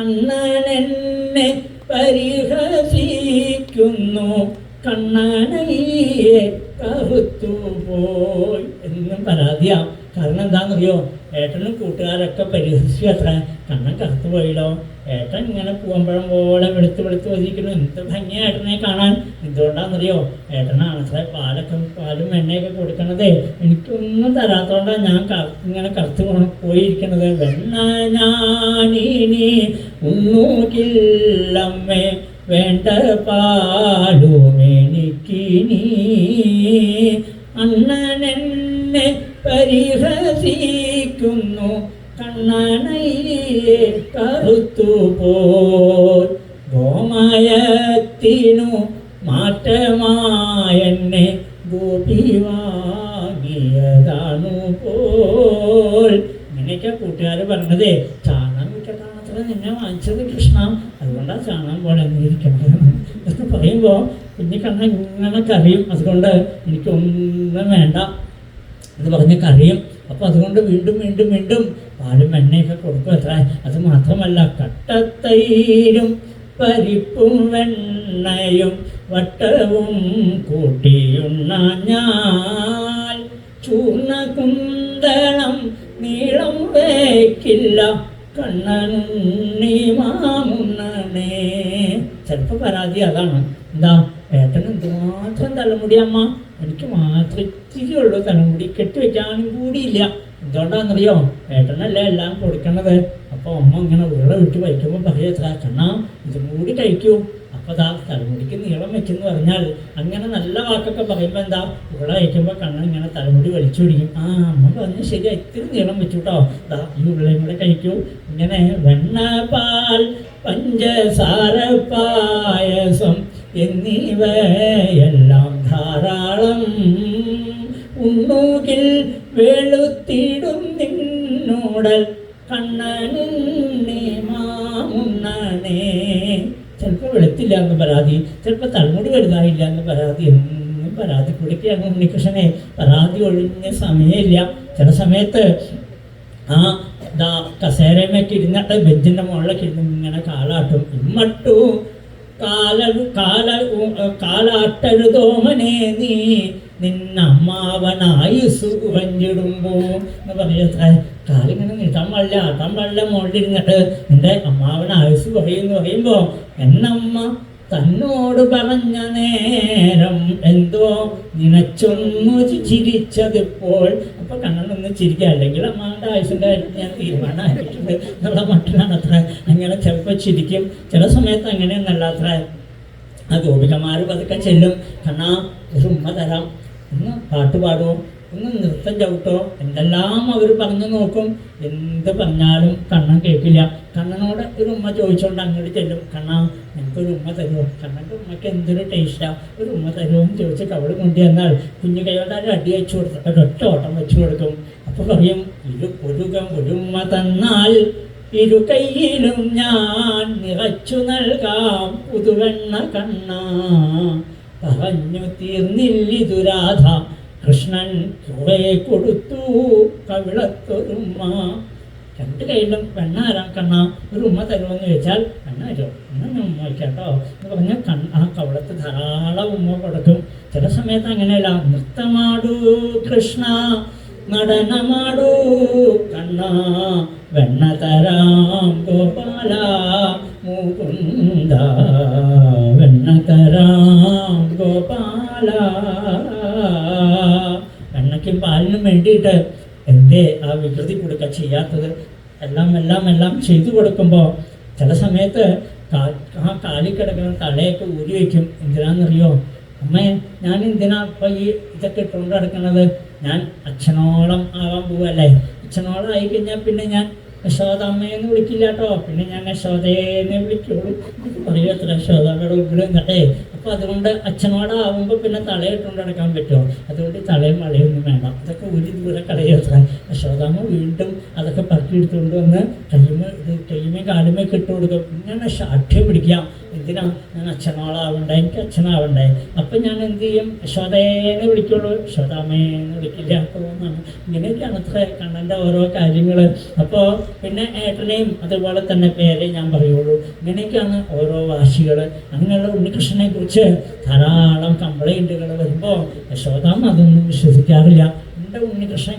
അണ്ണനെന്നെ പരിഹസിക്കുന്നു, കണ്ണനയ്യെ കറുത്തുപോയി എന്നും പരാതിയാണ്. കാരണം എന്താണെന്നറിയോ? ഏട്ടനും കൂട്ടുകാരൊക്കെ പരിഹസിച്ചു. അത്ര കണ്ണൻ കറുത്തു പോയില്ലോ. ഏട്ടൻ ഇങ്ങനെ പൂവമ്പഴം പോലെ വെളുത്ത് വരിക്കുന്നു. എന്ത് ഭംഗിയാണ് ഏട്ടനെ കാണാൻ. എന്തുകൊണ്ടാണെന്നറിയോ? ഏട്ടനാണ് അത്ര പാലും എണ്ണയൊക്കെ കൊടുക്കണതേ. എനിക്കൊന്നും തരാത്തോണ്ടാണ് ഞാൻ ഇങ്ങനെ കറുത്ത് പോയിരിക്കണത്. വെണ്ണ ഞാനിനി ഉണ്ണൂക്കില്ലമ്മേ, വേണ്ട പാലുമെനിക്കിനി അണ്ണനെന്നെ പരിഹസിക്കുന്നു കണ്ണനയെ കറുത്തുപോൽ ഗോമയത്തിനു മാറ്റമായെന്നെ ഗോപി വാങ്ങിയതാണു പോൽ. ഇങ്ങനെയൊക്കെ കൂട്ടുകാർ പറഞ്ഞതേ ചാണകം വിറ്റിട്ടാണത്ര നിന്നെ വാങ്ങിച്ചത് കൃഷ്ണ, അതുകൊണ്ടാണ് ചാണകം പോലെ ഇരിക്കണത് ഇതൊക്കെ പറയുമ്പോൾ കുഞ്ഞി കണ്ണ ഇങ്ങനെ കറിയും, അതുകൊണ്ട് എനിക്കൊന്നും വേണ്ട എന്ന് പറഞ്ഞ് കറിയും. അപ്പോൾ അതുകൊണ്ട് വീണ്ടും വീണ്ടും വീണ്ടും പാലും എണ്ണയൊക്കെ കൊടുക്കും അത്ര. അത് മാത്രമല്ല കട്ടത്തൈരും പരിപ്പും വെണ്ണയും വട്ടവും കൂട്ടിയുണ്ണാഞ്ഞാൽ ചൂർണ കുന്തളം നീളം വയ്ക്കില്ല കണ്ണനുണ്ണി മാമുണ്ണനേ. ചിലപ്പോൾ പരാതി അതാണ്, എന്താ ഏട്ടന് എന്തുമാത്രം തലമുടി അമ്മ, എനിക്ക് മാത്രം ഇത്തിരി ഉള്ളൂ തലമുടി, കെട്ടിവെക്കാനും കൂടിയില്ല. എന്തുകൊണ്ടാണെന്നറിയോ, ഏട്ടനല്ലേ എല്ലാം കൊടുക്കണത്. അപ്പോൾ അമ്മ ഇങ്ങനെ ഉരുള വിട്ട് വയ്ക്കുമ്പോൾ പറയത്ര കണ്ണാ ഇതും കൂടി കഴിക്കൂ. അപ്പോൾ അതാ തലമുടിക്ക് നീളം വെച്ചെന്ന് പറഞ്ഞാൽ അങ്ങനെ നല്ല വാക്കൊക്കെ പറയുമ്പോൾ എന്താ ഉരുള കഴിക്കുമ്പോൾ കണ്ണൻ ഇങ്ങനെ തലമുടി വലിച്ചു പിടിക്കും. ആ അമ്മ പറഞ്ഞ് ശരിയാ, ഇത്തിരി നീളം വെച്ചു കേട്ടോ, ദാ ഈ ഉരുളയും കൂടെ കഴിക്കൂ. ഇങ്ങനെ വെണ്ണ, പാൽ, പഞ്ചസാര, പായസം എന്നിവയെല്ലാം ധാരാളം ഉണ്ണുകിൽ വെളുത്തിടും നിന്നോടൽ കണ്ണനുണ്ണി മാമുണ്ണനേ. ചിലപ്പോൾ വെളുത്തില്ല എന്ന് പരാതി, ചിലപ്പോൾ തലമുടി വലുതായില്ല എന്ന് പരാതി, എന്നും പരാതി കൊടുക്കുകയാണ് ഉണ്ണികൃഷ്ണനെ. പരാതി ഒഴിഞ്ഞ സമയമില്ല. ചില സമയത്ത് ആ കസേരമൊക്കെ ഇരുന്നിട്ട് ബെഞ്ചിൻ്റെ മുകളിലൊക്കെ ഇരുന്ന് ഇങ്ങനെ കാലാട്ടും. ഇമ്മട്ടു കാലാട്ടരുതോമനെ നീ നിന്നമ്മാവനായുസ് വഞ്ചിടുമ്പോ എന്ന് പറയത്ര. കാലിങ്ങനെ നീട്ടാൻ പാടില്ല, ആട്ടാൻ പാടില്ല. മുകളിലിരുന്നിട്ട് എൻ്റെ അമ്മാവനായുസ് പറയുമെന്ന് പറയുമ്പോൾ എന്നമ്മ തന്നോട് പറഞ്ഞ നേരം എന്തോ നിനച്ചൊന്നു ചിരിച്ചതിപ്പോൾ. അപ്പോൾ കണ്ണനൊന്ന് ചിരിക്കുക, അല്ലെങ്കിൽ അമ്മാവൻ്റെ ആയുസിൻ്റെ കാര്യം ഞാൻ തീരുമാനമായിട്ടുണ്ട് എന്നുള്ള മട്ടിലാണ് അത്ര. അങ്ങനെ ചിലപ്പോൾ ചിരിക്കും, ചില സമയത്ത് അങ്ങനെയൊന്നല്ല അത്ര. ആ ഗോപികമാർ പതുക്കെ ചെല്ലും, കണ്ണാ ഒരു ഉമ്മ തരാം, ഒന്ന് പാട്ട് പാടുമോ, ഒന്ന് നൃത്തം ചവിട്ടോ, എന്തെല്ലാം അവർ പറഞ്ഞു നോക്കും. എന്ത് പറഞ്ഞാലും കണ്ണൻ കേൾക്കില്ല. കണ്ണനോട് ഒരു ഉമ്മ ചോദിച്ചുകൊണ്ട് അങ്ങോട്ട് ചെല്ലും, കണ്ണാ ഞങ്ങൾക്കൊരു ഉമ്മ തരുമോ, കണ്ണൻ്റെ ഉമ്മയ്ക്ക് എന്തൊരു ടേസ്റ്റാണ്, ഒരു ഉമ്മ തരുമോ എന്ന് ചോദിച്ച് കവള് കൊണ്ടുവന്നാൽ കുഞ്ഞു കൈകൊണ്ട് ഒരു അടി വെച്ച് കൊടുത്തിട്ട് ഒരൊറ്റ ഓട്ടം വെച്ച് കൊടുക്കും. അപ്പോൾ പറയും ഒരു ഉമ്മ തന്നാൽ ഇരു കൈയിലും ഞാൻ നിറച്ചു നൽകാം പുതുവെണ്ണ കണ്ണ. പറഞ്ഞു തീർന്നില്ലിതുരാധ കൃഷ്ണൻ കുറെ കൊടുത്തു കവിളത്തൊരുമ്മ. രണ്ട് കയ്യിലും വെണ്ണ തരാം കണ്ണ, ഒരു ഉമ്മ തരുമെന്ന് ചോദിച്ചാൽ വെണ്ണ തരുമോ, എന്നാ ഞാൻ ഉമ്മ വയ്ക്കാട്ടോ എന്ന് പറഞ്ഞാൽ ആ കവിളത്ത് ധാരാളം ഉമ്മ കൊടുക്കും. ചില സമയത്ത് അങ്ങനെയല്ല, നൃത്തമാടൂ കൃഷ്ണ നടനമാടൂ കണ്ണ വെണ്ണ തരാം ഗോപാല മുകുന്ദ വെണ്ണ തരാം ഗോപാല. വെണ്ണയ്ക്കും പാലിനും വേണ്ടിയിട്ട് എന്തേ ആ വികൃതി കൊടുക്കുക ചെയ്യാത്തത്? എല്ലാം ചെയ്തു കൊടുക്കുമ്പോൾ ചില സമയത്ത് ആ കാലിൽ കിടക്കുന്ന തലയൊക്കെ ഊരി വയ്ക്കും. എന്തിനാണെന്നറിയോ, അമ്മേ ഞാൻ എന്തിനാ ഇപ്പം ഈ ഇതൊക്കെ ഇട്ടുകൊണ്ട് നടക്കുന്നത്, ഞാൻ അച്ഛനോളം ആവാൻ പോവല്ലേ, അച്ഛനോളം ആയിക്കഴിഞ്ഞാൽ പിന്നെ ഞാൻ യശോദ അമ്മയെന്ന് വിളിക്കില്ല കേട്ടോ, പിന്നെ ഞാൻ യശോദയെന്നെ വിളിക്കുള്ളൂ പറയത്ര യശോദയുടെ മുമ്പിൽ നിന്നട്ടെ. അപ്പോൾ അതുകൊണ്ട് അച്ഛനോടാവുമ്പോൾ പിന്നെ തലയിട്ടുകൊണ്ട് നടക്കാൻ പറ്റുമോ, അതുകൊണ്ട് തലയും വളയൊന്നും വേണ്ട, അതൊക്കെ ഒരു ദൂരെ കളയത്ര. യശോദാമ്മ വീണ്ടും അതൊക്കെ പറക്കിയെടുത്തുകൊണ്ട് വന്ന് കയ്യുമേ കാലുമൊക്കെ ഇട്ട് കൊടുക്കും. ഇങ്ങനെ ശാഠ്യം പിടിക്കാം, എന്തിനാ ഞാൻ അച്ഛനോളാവണ്ടേ, എനിക്ക് അച്ഛനാവണ്ടേ. അപ്പം ഞാൻ എന്ത് ചെയ്യും, യശോദയെന്ന് വിളിക്കുള്ളൂ, യശോദാമ്മയെന്ന് വിളിക്കില്ല തോന്നാണ്. ഇങ്ങനെയൊക്കെയാണ് അത്ര കണ്ണൻ്റെ ഓരോ കാര്യങ്ങൾ. അപ്പോൾ പിന്നെ ഏട്ടനെയും അതുപോലെ തന്നെ പേരെ ഞാൻ പറയുള്ളൂ. ഇങ്ങനെയൊക്കെയാണ് ഓരോ വാശികൾ. അങ്ങനെയുള്ള ഉണ്ണികൃഷ്ണനെ കുറിച്ച് ധാരാളം കംപ്ലൈൻറ്റുകൾ വരുമ്പോൾ യശോദാമ്മ അതൊന്നും വിശ്വസിക്കാറില്ല. എൻ്റെ ഉണ്ണികൃഷ്ണൻ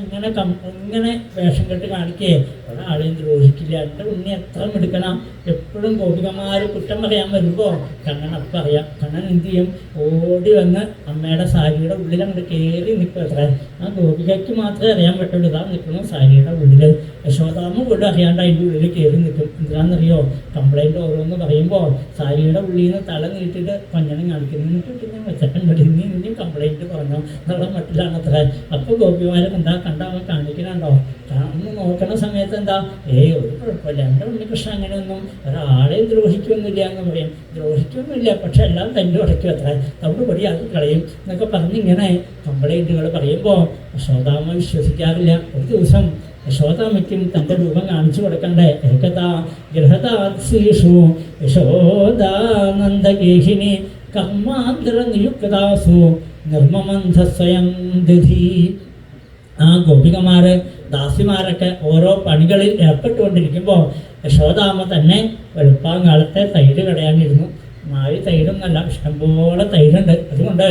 ഇങ്ങനെ വേഷം കെട്ട് കാണിക്കേ ഒരാളെയും ദ്രോഹിക്കില്ല. എൻ്റെ ഉണ്ണി എത്ര മിടുക്കണം. എപ്പോഴും ഗോപികമാർ കുറ്റം പറയാൻ വരുമ്പോൾ കണ്ണൻ അപ്പം അറിയാം. കണ്ണൻ എന്ത് ചെയ്യും, ഓടി വന്ന് അമ്മയുടെ സാരിയുടെ ഉള്ളിൽ അങ്ങോട്ട് കയറി നിൽക്കും അത്ര. ആ ഗോപികയ്ക്ക് മാത്രമേ അറിയാൻ പറ്റുള്ളൂ. ഇതാ നിൽക്കുന്നു സാരിയുടെ ഉള്ളിൽ. യശോദാമ്മ പോലും അറിയാണ്ട് അതിൻ്റെ ഉള്ളിൽ കയറി നിൽക്കും. എന്താണെന്നറിയോ, കംപ്ലൈൻറ്റ് ഓരോന്ന് പറയുമ്പോൾ സാരിയുടെ ഉള്ളിൽ നിന്ന് തല നീട്ടിയിട്ട് പഞ്ഞണം കാണിക്കുന്നു. നിന്നിട്ട് ഞാൻ വെച്ചിട്ടുണ്ട്, ഇനിയും കംപ്ലൈൻറ്റ് പറഞ്ഞോ എന്നുള്ള മട്ടിലാണ് അത്ര. അപ്പോൾ ഗോപിമാരെ എന്താ അവൻ കാണിക്കണുണ്ടോ? ഒന്ന് നോക്കണ സമയത്ത് എന്താ, ഒരു കുഴപ്പമില്ല, എൻ്റെ ഉണ്ണികൃഷ്ണൻ അങ്ങനെയൊന്നും ഒരാളെയും ദ്രോഹിക്കൊന്നുമില്ല എന്ന് പറയും. ദ്രോഹിക്കൊന്നുമില്ല, പക്ഷെ എല്ലാം തൻ്റെ ഉടയ്ക്കും അത്ര, തവിട് പൊടിയാക്കി കളയും എന്നൊക്കെ പറഞ്ഞിങ്ങനെ കംപ്ലൈൻറ്റുകൾ പറയുമ്പോൾ യശോദാമ്മ വിശ്വസിക്കാറില്ല. ഒരു ദിവസം യശോദാമ്മയ്ക്കും തൻ്റെ രൂപം കാണിച്ചു കൊടുക്കണ്ടേ. ഏകതാ ഗൃഹദാസീഷു യശോദാനന്ദഗേഹിനി കർമാന്തര നിയുക്താസു നിർമ്മമന്ധ സ്വയം ദധി. ആ ഗോപികമാർ ദാസിമാരൊക്കെ ഓരോ പണികളിൽ ഏർപ്പെട്ടുകൊണ്ടിരിക്കുമ്പോൾ യശോദാമ്മ തന്നെ വെളുപ്പാങ്കാലത്തെ തൈര് കടയാനിരുന്നു. മാറി തൈരൊന്നല്ല, ഇഷ്ടംപോലെ തൈരുണ്ട്. അതുകൊണ്ട്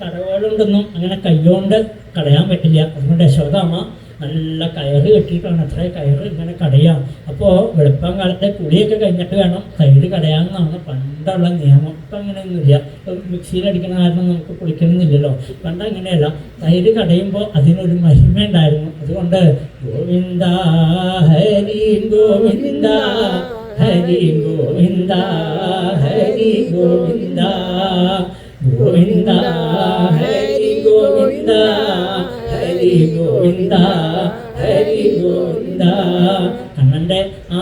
കടകളുണ്ടൊന്നും അങ്ങനെ കൈകൊണ്ട് കടയാൻ പറ്റില്ല. അതുകൊണ്ട് യശോദാമ്മ നല്ല കയറ് കെട്ടിയിട്ടാണ് അത്ര കയറ് ഇങ്ങനെ കടയാം. അപ്പോൾ വെളുപ്പാങ്കാലത്തെ കുളിയൊക്കെ കഴിഞ്ഞിട്ട് വേണം തൈര് കടയാമെന്നാണ് പണ്ടുള്ള നിയമം. ഇപ്പം അങ്ങനെയൊന്നുമില്ല. ഇപ്പം മിക്സിയിലടിക്കുന്ന കാരണം നമുക്ക് കുളിക്കണമെന്നില്ലല്ലോ. പണ്ട് അങ്ങനെയല്ല, തൈര് കടയുമ്പോൾ അതിനൊരു മഹിമ ഉണ്ടായിരുന്നു. അതുകൊണ്ട് ഗോവിന്ദ ഹരി ഗോവിന്ദ ഹരി ഗോവിന്ദ ഹരി ഗോവിന്ദ ഗോവിന്ദ ഹരി ഗോവിന്ദ ഹരി ഗോവിന്ദ ഹരി ഗോവിന്ദ. കണ്ണൻ്റെ ആ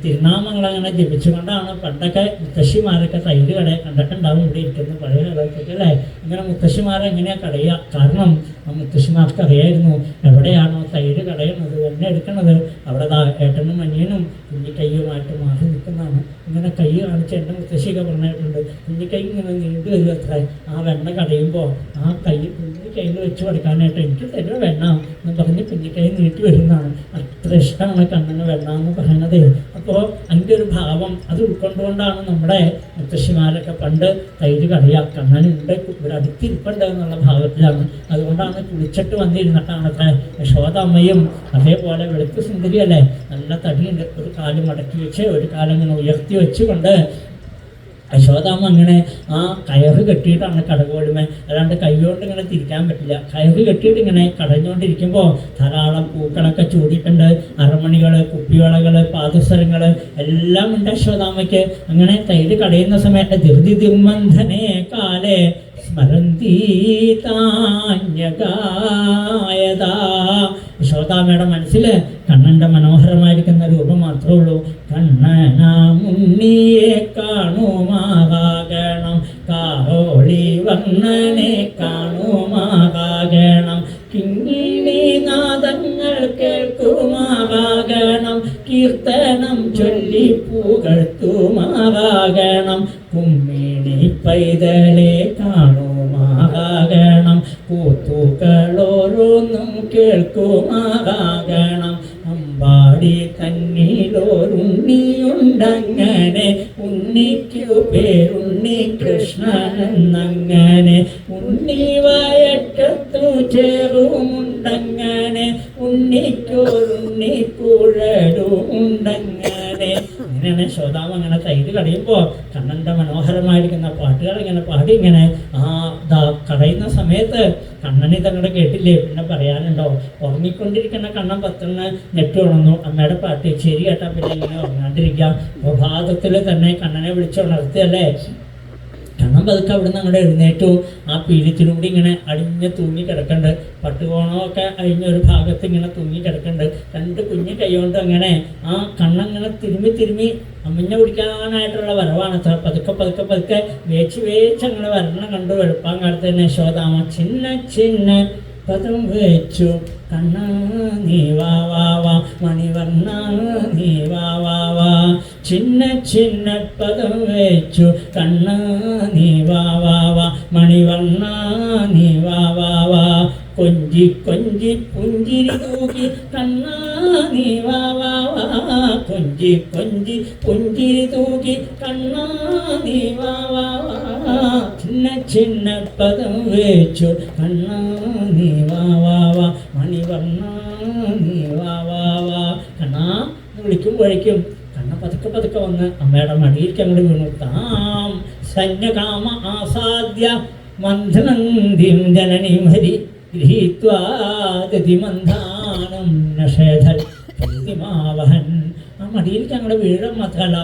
തിരുനാമങ്ങൾ അങ്ങനെ ജപിച്ചുകൊണ്ടാണ് പണ്ടൊക്കെ മുത്തശ്ശിമാരൊക്കെ തൈര് കട കണ്ടിട്ടുണ്ടാവും ഇവിടെ ഇരിക്കുന്ന പഴയ കാലത്തൊക്കെ അല്ലേ. ഇങ്ങനെ മുത്തശ്ശിമാരെങ്ങനെയാണ് കടയുക? കാരണം ആ മുത്തശ്ശിമാർക്ക് അറിയായിരുന്നു എവിടെയാണോ തൈര് കടയുന്നത് എന്നെ എടുക്കണത് അവിടെ ഏട്ടനും അനിയനും കുഞ്ഞിക്കൈയുമായിട്ട് മാറി നിൽക്കുന്നതാണ്. ഇങ്ങനെ കൈ കാണിച്ച് എൻ്റെ മുത്തശ്ശിയൊക്കെ പറഞ്ഞിട്ടുണ്ട്. കുഞ്ഞിക്കൈ ഇങ്ങനെ നീണ്ടു വരും അത്ര. ആ വെണ്ണ കടയുമ്പോൾ ആ കൈ കുഞ്ഞിക്കൈയിൽ വെച്ച് കൊടുക്കാനായിട്ട് എനിക്ക് തരുക വെണ്ണ എന്ന് പറഞ്ഞ് കുഞ്ഞിക്കൈ നീട്ടി വരുന്നതാണ്. അത്ര ഇഷ്ടമാണ് കണ്ണന് വെണ്ണ എന്ന് പറയുന്നത്. അപ്പോൾ അതിൻ്റെ ഒരു ഭാവം അത് ഉൾക്കൊണ്ടുകൊണ്ടാണ് നമ്മുടെ മുത്തശ്ശിമാരൊക്കെ പണ്ട് തൈര് കടയുക. കണ്ണനുണ്ട് ഇവിടെ അടുത്തിരിപ്പുണ്ട് എന്നുള്ള ഭാവത്തിലാണ്. അതുകൊണ്ടാണ് കുളിച്ചിട്ട് വന്നിരുന്നിട്ടാണ് അത്ര യശോദാമ്മയും അതേപോലെ വെളുപ്പ് സുന്ദരിയല്ലേ, നല്ല തടിയുണ്ട്, ഒരു കാല് മടക്കി വെച്ച് ഒരു കാലങ്ങനെ ഉയർത്തി വെച്ചുകൊണ്ട് യശോദാമ്മ അങ്ങനെ ആ കയറ് കെട്ടിയിട്ടാണ് കടകോലുമേ. അല്ലാണ്ട് കൈകൊണ്ട് ഇങ്ങനെ തിരിക്കാൻ പറ്റില്ല. കയറ് കെട്ടിയിട്ട് ഇങ്ങനെ കടഞ്ഞുകൊണ്ടിരിക്കുമ്പോൾ ധാരാളം പൂക്കളൊക്കെ ചൂടിയിട്ടുണ്ട്. അരമണികൾ, കുപ്പിവളകൾ, പാദസരങ്ങൾ എല്ലാം ഉണ്ട് യശോദാമ്മയ്ക്ക്. അങ്ങനെ തൈര് കടയുന്ന സമയത്ത് ധൃതി ദിർമന്ധനേ കാലേ സ്മരന്തീതാന്യഗായതാ. യശോദാമ്മയുടെ മനസ്സിൽ കണ്ണൻ്റെ മനോഹരമായിരിക്കുന്ന രൂപം മാത്രമേ ഉള്ളൂ. കണ്ണനാമുണ്ണിയെ കാണുമാകണം, കാറോളി വർണ്ണനെ കാണുമാകണം, കിങ്ങിണി നാദങ്ങൾ കേൾക്കുമാകണം, കീർത്തനം ചൊല്ലി പുകഴ്ത്തുമാകണം, കുമ്മിണി പൈതലെ കാണുമാകണം, കൂത്തുകളോരോന്നും കേൾക്കുമാകണം, അമ്പാടി തന്നിലൊരുണ്ണിയുണ്ടങ്ങനെ, ഉണ്ണിക്കു പേരുണ്ണി കൃഷ്ണനെന്നങ്ങനെ, ഉണ്ണി വയറ്റത്തു ചേറുമുണ്ടങ്ങനെ, ഉണ്ണിക്കൊരുണ്ണി കുഴലുമുണ്ടങ്ങനെ. ഇങ്ങനെയാണ് യശോദാമ്മ അങ്ങനെ തൈര് കടയുമ്പോൾ കണ്ണൻ്റെ മനോഹരമായിരിക്കുന്ന പാട്ടുകൾ ഇങ്ങനെ പാടി ഇങ്ങനെ കടയുന്ന സമയത്ത് കണ്ണനെ തങ്ങളുടെ കേട്ടില്ലേ, പിന്നെ പറയാനുണ്ടോ? ഉറങ്ങിക്കൊണ്ടിരിക്കുന്ന കണ്ണൻ പത്രന്ന് നെറ്റ് ഉണർന്നു. അമ്മയുടെ പാട്ട് ശരി കേട്ടാൽ പിന്നെ ഇങ്ങനെ ഉറങ്ങാണ്ടിരിക്കാം. പ്രഭാതത്തിൽ തന്നെ കണ്ണനെ വിളിച്ചുണർത്തിയല്ലേ. കണ്ണൻ പതുക്കെ അവിടെ നിന്ന് അങ്ങോട്ട് എഴുന്നേറ്റു. ആ പീഠത്തിലൂടെ ഇങ്ങനെ അടിഞ്ഞ് തൂങ്ങി കിടക്കുന്നുണ്ട്. പട്ടുകോണമൊക്കെ അഴിഞ്ഞൊരു ഭാഗത്ത് ഇങ്ങനെ തൂങ്ങി കിടക്കുന്നുണ്ട്. രണ്ട് കുഞ്ഞു കൈകൊണ്ട് അങ്ങനെ ആ കണ്ണങ്ങനെ തിരുമ്മി അമ്മിഞ്ഞ കുടിക്കാനായിട്ടുള്ള വരവാണ്. പതുക്കെ പതുക്കെ പതുക്കെ വേച്ച് അങ്ങനെ വരണം കണ്ടു. വെളുപ്പാങ്കാലത്ത് തന്നെ യശോദാമ്മ ചിന്ന പദം വെച്ചു, കണ്ണ നീ വാ വാ വാ മണിവർണ്ണ നീ വാ വാ വാ, ചിന്ന പദം വെച്ചു, കണ്ണ നീ വാ വാ വാ മണിവർണ്ണ നീ വാ വാ വാ, കൊഞ്ചി പുഞ്ചിരി തൂക്കി കണ്ണ നീ വാ വാ വാ, കൊഞ്ചി പുഞ്ചിരി തൂക്കി കണ്ണ നീ വാ വാ വാ, ചിന്ന പദം വെച്ചു, കണ്ണ നീ വാ വാ വാ മണിവർണ്ണ നീ വാ വാ വാ. കണ്ണാ വിളിക്കുമ്പോഴേക്കും കണ്ണ പതുക്കെ വന്ന് അമ്മയുടെ മടിയിലേക്ക് അങ്ങോട്ട് വീണു. താം സന്യകാമ ആസാദ്യ മന്ധനന്തിം ജനനീം ഹരി ഗൃഹീത്വാ ദതിമന്ധാനം നഷേധൽ പ്രതിമാവഹൻ. ആ മടിയിലേക്ക് അങ്ങോട്ട് വീഴാൻ മാത്രമല്ല,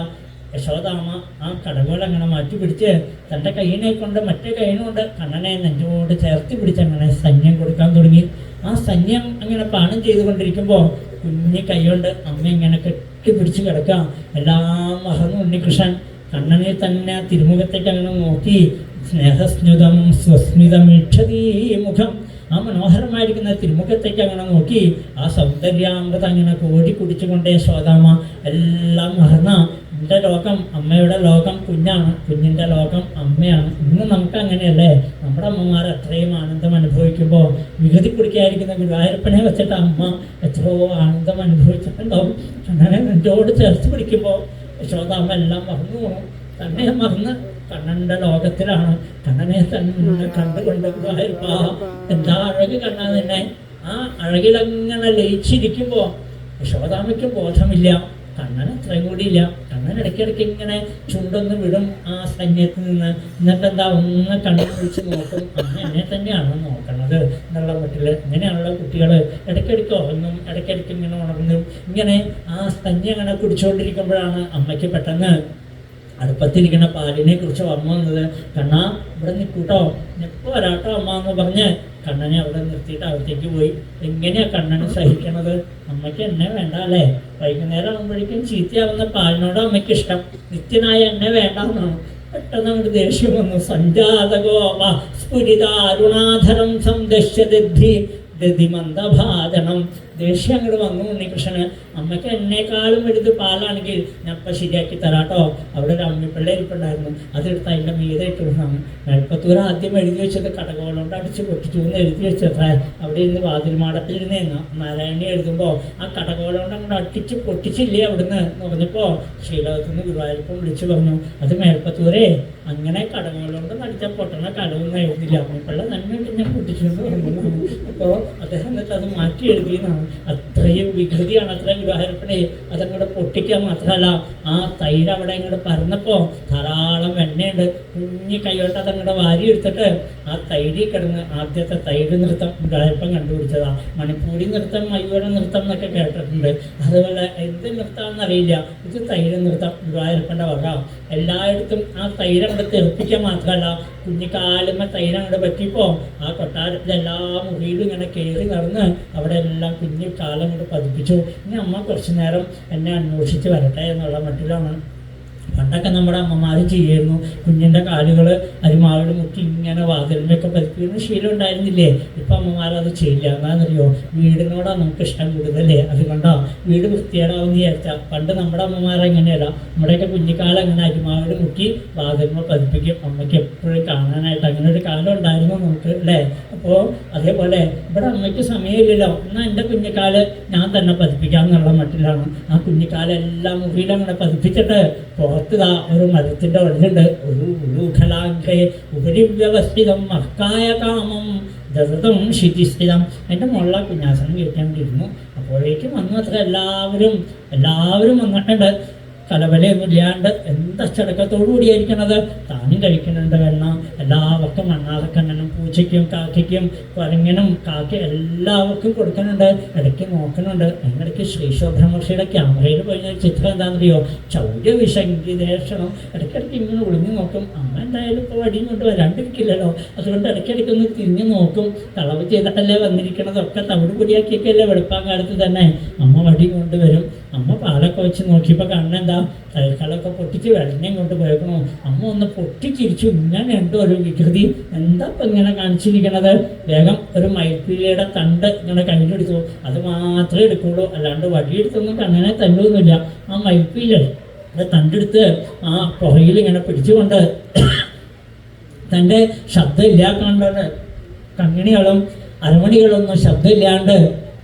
യശോദാമ്മ ആ കടവുകൾ അങ്ങനെ മാറ്റി പിടിച്ച് തൻ്റെ കൈയിനെ കൊണ്ട് മറ്റേ കൈയിനുകൊണ്ട് കണ്ണനെ നെഞ്ചോട് ചേർത്ത് പിടിച്ച് അങ്ങനെ സന്യം കൊടുക്കാൻ തുടങ്ങി. ആ സന്യം അങ്ങനെ പാനം ചെയ്തുകൊണ്ടിരിക്കുമ്പോൾ കുഞ്ഞി കൈകൊണ്ട് അമ്മ ഇങ്ങനെ കെട്ടിപ്പിടിച്ച് കിടക്കാം. എല്ലാം മറന്നു ഉണ്ണികൃഷ്ണൻ കണ്ണനെ തന്നെ തിരുമുഖത്തേക്ക് അങ്ങനെ നോക്കി സ്നേഹസ്നുതം സ്വസ്മിതമീക്ഷതീ മുഖം. ആ മനോഹരമായിരിക്കുന്ന തിരുമുഖത്തേക്ക് അങ്ങനെ നോക്കി ആ സൗന്ദര്യാമൃതം അങ്ങനെ കോരി കുടിച്ചുകൊണ്ടേ യശോദാമ്മ എല്ലാം മറന്ന എൻ്റെ ലോകം അമ്മയുടെ ലോകം കുഞ്ഞാണ്, കുഞ്ഞിൻ്റെ ലോകം അമ്മയാണ്. ഇന്ന് നമുക്ക് അങ്ങനെയല്ലേ? നമ്മുടെ അമ്മമാർ അത്രയും ആനന്ദം അനുഭവിക്കുമ്പോൾ വികൃതി കുടിക്കാതിരിക്കുന്ന ഗുരുവായൂരപ്പനെ വെച്ചിട്ട് അമ്മ എത്രയോ ആനന്ദം അനുഭവിച്ചിട്ടുണ്ടാവും. അങ്ങനെ നെഞ്ചോട് ചേർത്ത് പിടിക്കുമ്പോൾ യശോദാമ്മ എല്ലാം മറന്നു പോകും. തന്നെ മറന്ന് കണ്ണൻ്റെ ലോകത്തിലാണ്. കണ്ണനെ തന്നെ കണ്ടുകൊണ്ട് ഗുരുവായൂരപ്പ എന്താ അഴക് കണ്ണാൻ തന്നെ. ആ അഴകിലങ്ങനെ ലയിച്ചിരിക്കുമ്പോൾ യശോദാമ്മയ്ക്കും ബോധമില്ല, കണ്ണൻ അത്രയും കൂടിയില്ല. കണ്ണൻ ഇടയ്ക്കിടയ്ക്ക് ഇങ്ങനെ ചുണ്ടൊന്ന് വിടും ആ സൈന്യത്തിൽ നിന്ന്. എന്നിട്ട് എന്താ ഒന്ന് കണ്ണു വിളിച്ച് നോക്കും, അമ്മ എന്നെ തന്നെയാണ് നോക്കണത് എന്നുള്ള മട്ടിൽ. ഇങ്ങനെയുള്ള കുട്ടികൾ ഇടയ്ക്കിടയ്ക്ക് ഉറങ്ങും, ഇടയ്ക്കിടയ്ക്ക് ഇങ്ങനെ ഉണർന്നും. ഇങ്ങനെ ആ സന്യ അങ്ങനെ കുടിച്ചുകൊണ്ടിരിക്കുമ്പോഴാണ് അമ്മയ്ക്ക് പെട്ടെന്ന് അടുപ്പത്തിരിക്കുന്ന പാലിനെ കുറിച്ച് ഓർമ്മ വന്നത്. കണ്ണാ ഇവിടെ നിൽക്കൂട്ടോ, എപ്പോൾ വരാട്ടോ അമ്മ എന്ന് പറഞ്ഞ് കണ്ണനെ അവിടെ നിർത്തിയിട്ട് അകത്തേക്ക് പോയി. എങ്ങനെയാ കണ്ണന് സഹിക്കണത്? അമ്മയ്ക്ക് എന്നെ വേണ്ട അല്ലേ? വൈകുന്നേരം ആകുമ്പോഴേക്കും ചീത്തയാവുന്ന പാലിനോട് അമ്മയ്ക്ക് ഇഷ്ടം, നിത്യനായ എന്നെ വേണ്ടെന്നാണ്. പെട്ടെന്ന് അങ്ങോട്ട് ദേഷ്യം വന്നു. സഞ്ജാതകോ സ്ഫുരിതാരുണാധരം സംദശ്യദി ദതിമന്ദഭാജനം. ദേഷ്യം അങ്ങോട്ട് വന്നു ഉണ്ണികൃഷ്ണന്. അമ്മയ്ക്ക് എന്നെക്കാളും വലുത് പാലാണെങ്കിൽ ഞാൻ അപ്പം ശരിയാക്കി തരാട്ടോ. അവിടെ ഒരു അമ്മിപ്പിള്ള ഇരിപ്പുണ്ടായിരുന്നു, അതെടുത്ത് അതിൻ്റെ മീതെ ഇട്ടിരുന്നാണ്. മേൽപ്പത്തൂർ ആദ്യം എഴുതി വെച്ചത് കടകോളുകൊണ്ട് അടിച്ച് പൊട്ടിച്ചു എന്ന് എഴുതി വെച്ചത്ര. അവിടെ ഇരുന്ന് വാതിൽ മാടത്തിലിരുന്നേന്ന് നാരായണി എഴുതുമ്പോൾ ആ കടകോളുകൊണ്ട് അങ്ങോട്ട് അടിച്ച് പൊട്ടിച്ചില്ലേ അവിടുന്ന് എന്ന് പറഞ്ഞപ്പോൾ ശ്രീലോകത്തുനിന്ന് ഗുരുവായൂരപ്പം വിളിച്ചു പറഞ്ഞു, അത് മേൽപ്പത്തൂരേ അങ്ങനെ കടകോളുകൊണ്ട് നടിച്ച പൊട്ടണ കടവൊന്നും എഴുതില്ല, അമ്മിപ്പിള്ള തന്നെ ഞാൻ പൊട്ടിച്ചു എന്ന് പറഞ്ഞു. അപ്പോൾ അദ്ദേഹം എന്നിട്ട് അത് മാറ്റി എഴുതിയെന്നാണ്. അത്രയും വികൃതിയാണ് അത്രയും ഗുരുവായൂരപ്പനെ. അതങ്ങോട്ട് പൊട്ടിക്കാൻ മാത്രമല്ല, ആ തൈര് അവിടെ ഇങ്ങോട്ട് പറന്നപ്പോൾ ധാരാളം വെണ്ണയുണ്ട്. കുഞ്ഞി കൈയോട്ട് അതങ്ങോട്ട് വാരി എടുത്തിട്ട് ആ തൈരി കിടന്ന് ആദ്യത്തെ തൈര് നൃത്തം ഗുരുവായൂരപ്പൻ കണ്ടുപിടിച്ചതാ. മണിപ്പൂരി നൃത്തം, മയൂര നൃത്തം എന്നൊക്കെ കേട്ടിട്ടുണ്ട്. അതുപോലെ എന്ത് നൃത്തമാണെന്നറിയില്ല, ഇത് തൈര് നൃത്തം ഗുരുവായൂരപ്പൻ്റെ വക. എല്ലായിടത്തും ആ തൈര് അങ്ങോട്ട് തെറിപ്പിക്കാൻ മാത്രമല്ല, കുഞ്ഞിക്കാലുമ്മ തൈര് അങ്ങോട്ട് പറ്റിയപ്പോൾ ആ കൊട്ടാരത്തിലെ എല്ലാ മുറിയിലും ഇങ്ങനെ കയറി നടന്ന് അവിടെ എല്ലാം കുഞ്ഞു കാലം കൊണ്ട് പതിപ്പിച്ചു. ഇനി അമ്മ കുറച്ചു നേരം എന്നെ അന്വേഷിച്ച് വരട്ടെ എന്നുള്ള മട്ടിലാണ്. പണ്ടൊക്കെ നമ്മുടെ അമ്മമാർ ചെയ്യായിരുന്നു. കുഞ്ഞിൻ്റെ കാലുകൾ അരിമാവിൽ മുക്കി ഇങ്ങനെ വാതിലിനൊക്കെ പതിപ്പിക്കുന്ന ശീലം ഉണ്ടായിരുന്നില്ലേ? ഇപ്പം അമ്മമാരത് ചെയ്യില്ല. എന്താണെന്നറിയോ? വീടിനോടാണ് നമുക്ക് ഇഷ്ടം കൂടുതലേ. അതുകൊണ്ടോ വീട് വൃത്തിയേടാവുന്ന വിചാരിച്ചാൽ. പണ്ട് നമ്മുടെ അമ്മമാരെങ്ങനെയല്ല, നമ്മുടെയൊക്കെ കുഞ്ഞിക്കാലം അങ്ങനെ അരിമാവിൽ മുക്കി വാതിലിനെ പതിപ്പിക്കും. അമ്മയ്ക്ക് എപ്പോഴും കാണാനായിട്ട് അങ്ങനെ ഒരു കാലം ഉണ്ടായിരുന്നു നമുക്ക് അല്ലേ? അപ്പോൾ അതേപോലെ ഇവിടെ അമ്മയ്ക്ക് സമയമില്ലല്ലോ, എന്നാൽ എൻ്റെ കുഞ്ഞിക്കാല് ഞാൻ തന്നെ പതിപ്പിക്കാമെന്നുള്ള മട്ടിലാണ്. ആ കുഞ്ഞിക്കാലെല്ലാം മുറിയിലങ്ങനെ പതിപ്പിച്ചിട്ട് പുറത്തുതാ ഒരു മരത്തിൻ്റെ ഉള്ളുണ്ട്. ഒരു ഉലൂഖലാങ്കെ ഉപരിവ്യവസ്ഥിതം മഹ്കായ കാമം ദൃതം ശിതിസ്ഥിതം. എൻ്റെ മുള്ള കുഞ്ഞാസനം കേൾക്കാൻ വേണ്ടിയിരുന്നു. അപ്പോഴേക്കും വന്നു അത്ര എല്ലാവരും വന്നിട്ടുണ്ട്. കലവലയൊന്നും ഇല്ലാണ്ട് എന്തച്ചടക്കത്തോടു കൂടിയായിരിക്കണത്. താനും കഴിക്കുന്നുണ്ട് വെണ്ണ. എല്ലാവർക്കും മണ്ണാറക്കണ്ണനും പൂച്ചയ്ക്കും കാക്കയ്ക്കും കുരങ്ങനും കാക്ക എല്ലാവർക്കും കൊടുക്കുന്നുണ്ട്. ഇടയ്ക്ക് നോക്കുന്നുണ്ട്. അതിനിടയ്ക്ക് ശ്രീശോഭ്രമർഷിയുടെ ക്യാമറയിൽ പോയ ചിത്രം എന്താണെന്നറിയോ? ചൗര്യവിശങ്കിദേശണം. ഇടയ്ക്കിടയ്ക്ക് ഇങ്ങനെ ഒളിഞ്ഞു നോക്കും. അമ്മ എന്തായാലും ഇപ്പോൾ വടിയും കൊണ്ട് വരാണ്ടിരിക്കില്ലല്ലോ, അതുകൊണ്ട് ഇടയ്ക്കിടയ്ക്ക് ഒന്ന് തിരിഞ്ഞു നോക്കും. കളവ് ചെയ്തിട്ടല്ലേ വന്നിരിക്കണതൊക്കെ തവിട് പൊടിയാക്കിയൊക്കെയല്ലേ വെളുപ്പാങ്കാലത്ത് തന്നെ അമ്മ വടി കൊണ്ടുവരും. അമ്മ പാലൊക്കെ വെച്ച് നോക്കിയപ്പോൾ കണ്ണെന്താ തൈക്കളൊക്കെ പൊട്ടിച്ച് വെള്ളയും കൊണ്ട് പോയേക്കണോ. അമ്മ ഒന്ന് പൊട്ടിച്ചിരിച്ചു. ഇങ്ങനെ ഉണ്ടോ ഒരു വികൃതി? എന്താ ഇപ്പം ഇങ്ങനെ കാണിച്ചിരിക്കണത്? വേഗം ഒരു മയിൽപ്പീലിയുടെ തണ്ട് ഇങ്ങനെ കയ്യിലെടുത്തു. അത് മാത്രമേ എടുക്കുള്ളൂ, അല്ലാണ്ട് വടിയെടുത്തൊന്നും കണ്ണനെ തല്ലൊന്നുമില്ല. ആ മയിൽപ്പീല് തണ്ടെടുത്ത് ആ പുറയിൽ ഇങ്ങനെ പിടിച്ചുകൊണ്ട് തൻ്റെ ശബ്ദമില്ലാണ്ട് കണ്ണിണികളും അരമണികളൊന്നും ശബ്ദമില്ലാണ്ട്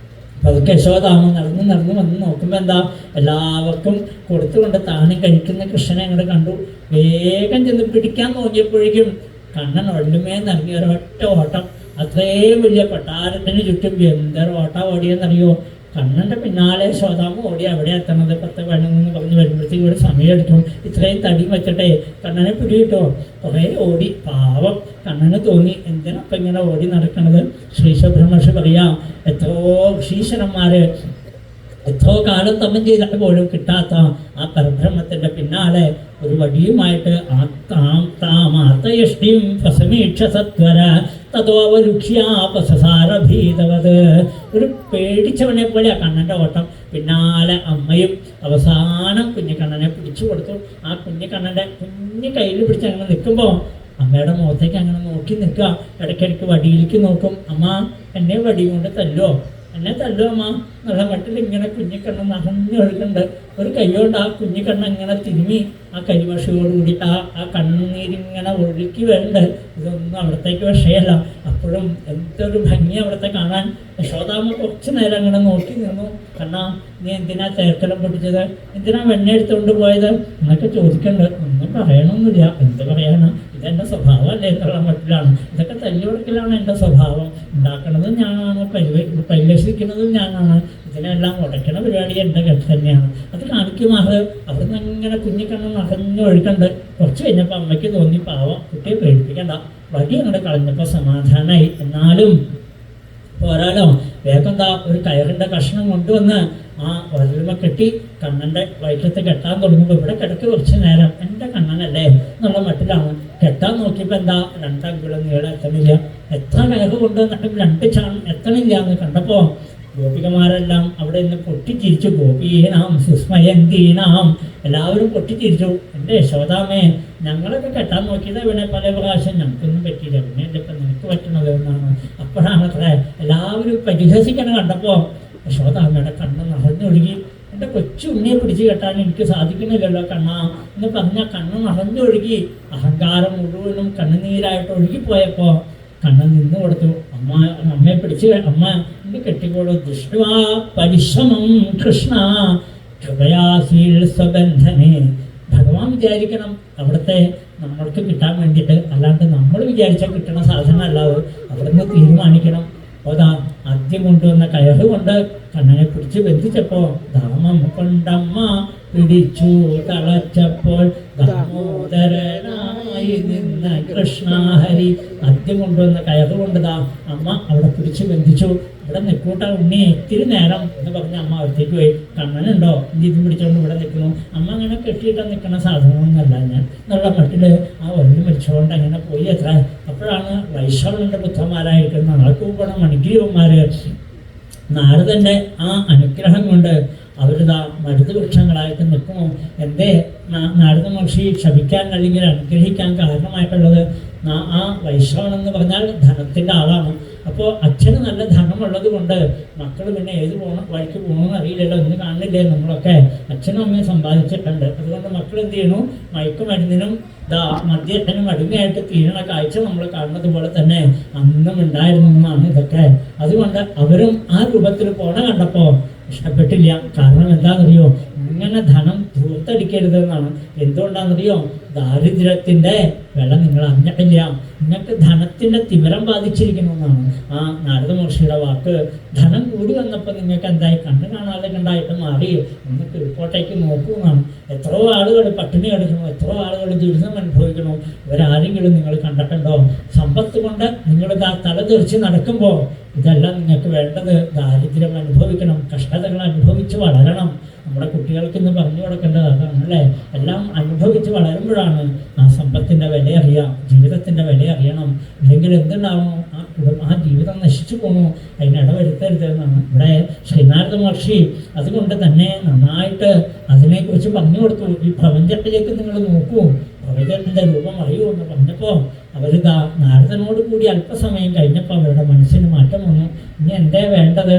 പതുക്കെ യശോദാമ്മ നടന്ന് വന്ന് നോക്കുമ്പോൾ എന്താ എല്ലാവർക്കും കൊടുത്തുകൊണ്ട് താനും കഴിക്കുന്ന കൃഷ്ണനെ അങ്ങോട്ട് കണ്ടു. വേഗം ചെന്ന് പിടിക്കാൻ നോക്കിയപ്പോഴേക്കും കണ്ണൻ ഒള്ളുമേ നിറങ്ങിയ ഒരൊറ്റ ഓട്ടം. അത്രയും വലിയ കൊട്ടാരത്തിന് ചുറ്റും എന്തൊരു ഓട്ടം ഓടിയെന്നറിയോ? കണ്ണൻ്റെ പിന്നാലെ യശോദാമ്മ ഓടി അവിടെ എത്തണത് 10-11 പറഞ്ഞ് വരുമ്പോഴത്തേക്ക് ഇവിടെ സമയമെടുക്കും. ഇത്രയും തടി വെച്ചിട്ടേ കണ്ണനെ പിടികിട്ടോ. കുറേ ഓടി. പാവം കണ്ണന് തോന്നി എന്തിനപ്പം ഇങ്ങനെ ഓടി നടക്കണത്. ശ്രീശബ്രഹ്മർഷി പറയാ, എത്രയോ ക്ഷീശ്വരന്മാര് എത്രയോ കാലം തമ്മം ചെയ്തിട്ട് പോലും കിട്ടാത്ത ആ പരബ്രഹ്മത്തിന്റെ പിന്നാലെ ഒരു വടിയുമായിട്ട് ആർത്തയഷ്ടിയും പ്രസമീക്ഷ സത്വര തതോവരുക്ഷ്യാപസാരഭീതവത്. ഒരു പേടിച്ചവനെ പോലെയാ കണ്ണൻ്റെ ഓട്ടം. പിന്നാലെ അമ്മയും അവസാനം കുഞ്ഞിക്കണ്ണനെ പിടിച്ചു കൊടുത്തു. ആ കുഞ്ഞിക്കണ്ണൻ്റെ കുഞ്ഞു കയ്യിൽ പിടിച്ച് അങ്ങനെ നിൽക്കുമ്പോൾ അമ്മയുടെ മുഖത്തേക്ക് അങ്ങനെ നോക്കി നിൽക്കുക. ഇടയ്ക്കിടയ്ക്ക് വടിയിലേക്ക് നോക്കും. അമ്മ എന്നെ വടി കൊണ്ട് തല്ലോ, എന്നെ തല്ലോ അമ്മ എന്നുള്ള മട്ടിൽ ഇങ്ങനെ കുഞ്ഞിക്കണ്ണ് നനഞ്ഞൊഴുകുന്നുണ്ട്. ഒരു കൈകൊണ്ട് ആ കുഞ്ഞിക്കണ്ണ് ഇങ്ങനെ തിരുമ്മി ആ കരിമഷിയോടുകൂടി ആ കണ്ണുനീരിങ്ങനെ ഒഴുക്കി വേണ്ട. ഇതൊന്നും അവിടത്തേക്ക് വിഷയമല്ല. അപ്പോഴും എന്തൊരു ഭംഗി അവിടുത്തെ കാണാൻ. യശോദാമ്മ കുറച്ച് നേരം അങ്ങനെ നോക്കി നിന്നു. കണ്ണാ, നീ എന്തിനാ ചേർക്കലം പൊട്ടിച്ചത്, എന്തിനാ വെണ്ണ എടുത്തുകൊണ്ട് പോയത് എന്നൊക്കെ ചോദിക്കണ്ട്. ഒന്നും പറയണമെന്നില്ല, എന്ത് പറയാനാ, ഇതെൻ്റെ സ്വഭാവമല്ലേ എന്നുള്ള മട്ടിലാണ്. ഇതൊക്കെ തല്ലുകൊടുക്കലാണ് എൻ്റെ സ്വഭാവം. ഉണ്ടാക്കുന്നതും ഞാനാണ്, പരിരക്ഷിക്കുന്നതും ഞാനാണ്. ഇതിനെല്ലാം ഉടയ്ക്കണ പരിപാടി എൻ്റെ കെട്ട് തന്നെയാണ്. അത് കാണിക്കുമാറ് അവിടുന്ന് അങ്ങനെ കുഞ്ഞിക്കണ്ണ് നിറഞ്ഞൊഴുക്കണ്ട്. കുറച്ച് കഴിഞ്ഞപ്പോൾ അമ്മയ്ക്ക് തോന്നി പാവം കുട്ടിയെ പേടിപ്പിക്കണ്ട, വടി അങ്ങോട്ട് കളഞ്ഞപ്പോൾ സമാധാനമായി. എന്നാലും പോരാലോ, വേഗം ഒരു കയറിൻ്റെ കഷ്ണം കൊണ്ടുവന്ന് ആ വരലുമ കെട്ടി കണ്ണൻ്റെ വയറ്റത്ത് കെട്ടാൻ തുടങ്ങുമ്പോൾ ഇവിടെ കിടക്ക് കുറച്ച് നേരം എൻ്റെ കണ്ണനല്ലേ എന്നുള്ള മട്ടിലാണ്. കെട്ടാൻ നോക്കിയപ്പോൾ 2 അങ്കുലം നീളം എത്തണില്ല. എത്ര കയറ് കൊണ്ടുവന്നിട്ടും 2 ചാൺ എത്തണില്ല എന്ന് കണ്ടപ്പോൾ ഗോപികമാരെല്ലാം അവിടെ നിന്ന് പൊട്ടിച്ചിരിച്ചു. ഗോപീനാം സുസ്മയന്തീനാം എല്ലാവരും പൊട്ടിച്ചിരിച്ചു. എൻ്റെ യശോദാമേ, ഞങ്ങളൊക്കെ കെട്ടാൻ നോക്കിയത് ഇവിടെ പല പ്രാവശ്യം ഞങ്ങൾക്കൊന്നും പറ്റിയില്ല, പിന്നെ എൻ്റെ ഇപ്പം നിനക്ക് പറ്റണത് എന്നാണ്. അപ്പോഴാണ് അത്ര എല്ലാവരും പരിഹസിക്കണ കണ്ടപ്പോൾ യശോദാമ്മയുടെ കണ്ണ് നിറഞ്ഞൊഴുകി. എൻ്റെ കൊച്ചു ഉണ്ണിയെ പിടിച്ച് കെട്ടാൻ എനിക്ക് സാധിക്കുന്നില്ലല്ലോ കണ്ണാ എന്ന് പറഞ്ഞാൽ കണ്ണ് നിറഞ്ഞൊഴുകി. അഹങ്കാരം മുഴുവനും കണ്ണുനീരായിട്ട് ഒഴുകിപ്പോയപ്പോൾ കണ്ണ് നിന്ന് കൊടുത്തു. അമ്മയെ പിടിച്ച് അമ്മ എൻ്റെ കെട്ടിക്കോളൂ. ദൃഷ്ട്വാ പരിശ്രമം കൃഷ്ണ കൃപയാശീൽ സ്വബന്ധനെ. ഭഗവാൻ വിചാരിക്കണം അവിടുത്തെ നമ്മൾക്ക് കിട്ടാൻ വേണ്ടിയിട്ട്, അല്ലാണ്ട് നമ്മൾ വിചാരിച്ചാൽ കിട്ടണ സാധനം അല്ലാതെ അവിടുന്ന് തീരുമാനിക്കണം. അതാ ആദ്യം കൊണ്ടുവന്ന കയറ് കൊണ്ട് കണ്ണനെ പിടിച്ച് ബന്ധിച്ചപ്പോൾ ധാമം കൊണ്ടമ്മ പിടിച്ചു തളച്ചപ്പോൾ ദാമോദരനായി നിന്ന കൃഷ്ണഹരി. ആദ്യം കൊണ്ടുവന്ന കയറ് കൊണ്ടതാ അമ്മ അവിടെ പിടിച്ച് ബന്ധിച്ചു. ഇവിടെ നിൽക്കൂട്ട ഉണ്ണി ഇത്തിരി നേരം എന്ന് പറഞ്ഞ അമ്മ അവിടത്തേക്ക് പോയി. കണ്ണനുണ്ടോ ഇതും പിടിച്ചോണ്ട് ഇവിടെ നിൽക്കുന്നു. അമ്മ അങ്ങനെ കെട്ടിയിട്ട് നിൽക്കുന്ന സാധനമൊന്നുമല്ല ഞാൻ എന്നുള്ള മട്ടിൽ ആ വരല് മരിച്ചുകൊണ്ട് അങ്ങനെ പോയി. എത്ര അപ്പോഴാണ് വൈശ്രവണന്റെ പുത്രന്മാരായിരിക്കുന്ന നാൾക്കൂപ്പണം മണിഗ്രീവന്മാര് നാരദന്റെ ആ അനുഗ്രഹം കൊണ്ട് അവരിതാ മരുത് വൃക്ഷങ്ങളായിട്ട് നിൽക്കുമോ. എന്തേ നാരദ മഹർഷി ക്ഷമിക്കാൻ അല്ലെങ്കിൽ അനുഗ്രഹിക്കാൻ കാരണമായിട്ടുള്ളത്, ആ വൈശ്രവൺ എന്ന് പറഞ്ഞാൽ ധനത്തിൻ്റെ ആളാണ്. അപ്പോൾ അച്ഛന് നല്ല ധനമുള്ളത് കൊണ്ട് മക്കൾ പിന്നെ ഏത് വഴിക്ക് പോകണമെന്ന് അറിയില്ലല്ലോ, ഇന്ന് കാണില്ലേ നമ്മളൊക്കെ അച്ഛനും അമ്മയും സമ്പാദിച്ചിട്ടുണ്ട്. അതുകൊണ്ട് മക്കൾ എന്ത് ചെയ്യണു, മയക്കുമരുന്നിനും മദ്യത്തിനും അടിമയായിട്ട് തീരണ കാഴ്ച നമ്മൾ കാണുന്നത് പോലെ തന്നെ അന്നും ഉണ്ടായിരുന്നു എന്നാണ് ഇതൊക്കെ. അതുകൊണ്ട് അവരും ആ രൂപത്തിൽ പോണ കണ്ടപ്പോൾ ഇഷ്ടപ്പെട്ടില്ല. കാരണം എന്താണെന്നറിയോ, ഇങ്ങനെ ധനം ധൂർത്തടിക്കരുതെന്നാണ്. എന്തുകൊണ്ടാണെന്നറിയോ, ദാരിദ്ര്യത്തിൻ്റെ വില നിങ്ങൾ അറിഞ്ഞിട്ടില്ല, നിങ്ങൾക്ക് ധനത്തിൻ്റെ തിമിരം ബാധിച്ചിരിക്കണമെന്നാണ് ആ നാരദ മഹർഷിയുടെ വാക്ക്. ധനം കൂടി വന്നപ്പോൾ നിങ്ങൾക്ക് എന്തായി, കണ്ണ് കാണാതെ കണ്ടായിട്ട് മാറി, ഒന്ന് കീഴ്പോട്ടേക്ക് നോക്കൂ എന്നാണ്. എത്രയോ ആളുകൾ പട്ടിണി കിടക്കണോ, എത്രയോ ആളുകൾ ദുരിതം അനുഭവിക്കണോ, ഇവരാരെങ്കിലും നിങ്ങൾ കണ്ടിട്ടുണ്ടോ? സമ്പത്ത് കൊണ്ട് നിങ്ങളിതാ തല തെറിച്ച് നടക്കുമ്പോൾ ഇതല്ല നിങ്ങൾക്ക് വേണ്ടത്. ദാരിദ്ര്യം അനുഭവിക്കണം, കഷ്ടതകൾ അനുഭവിച്ച് വളരണം. നമ്മുടെ കുട്ടികൾക്ക് ഇന്ന് പറഞ്ഞു കൊടുക്കേണ്ടത് അതാണ് അല്ലേ. എല്ലാം അനുഭവിച്ച് വളരുമ്പോഴാണ് ആ സമ്പത്തിൻ്റെ വില അറിയാം, ജീവിതത്തിൻ്റെ വില അറിയണം. ഇല്ലെങ്കിൽ എന്തുണ്ടാവും, ആ ജീവിതം നശിച്ചു പോകണു. അതിനിടവരുത്തരുത് എന്നാണ് ഇവിടെ ശ്രീനാരദ മഹർഷി അതുകൊണ്ട് തന്നെ നന്നായിട്ട് അതിനെക്കുറിച്ച് പറഞ്ഞു കൊടുത്തു. ഈ പ്രപഞ്ചത്തിലേക്ക് നിങ്ങൾ നോക്കൂ, പ്രപഞ്ചത്തിൻ്റെ രൂപം അറിയൂ എന്ന് പറഞ്ഞപ്പോൾ അവരിതാ നാരദനോട് കൂടി അല്പസമയം കഴിഞ്ഞപ്പോൾ അവരുടെ മനസ്സിന് മാറ്റം വന്നു. ഇനി എന്തേ വേണ്ടത്,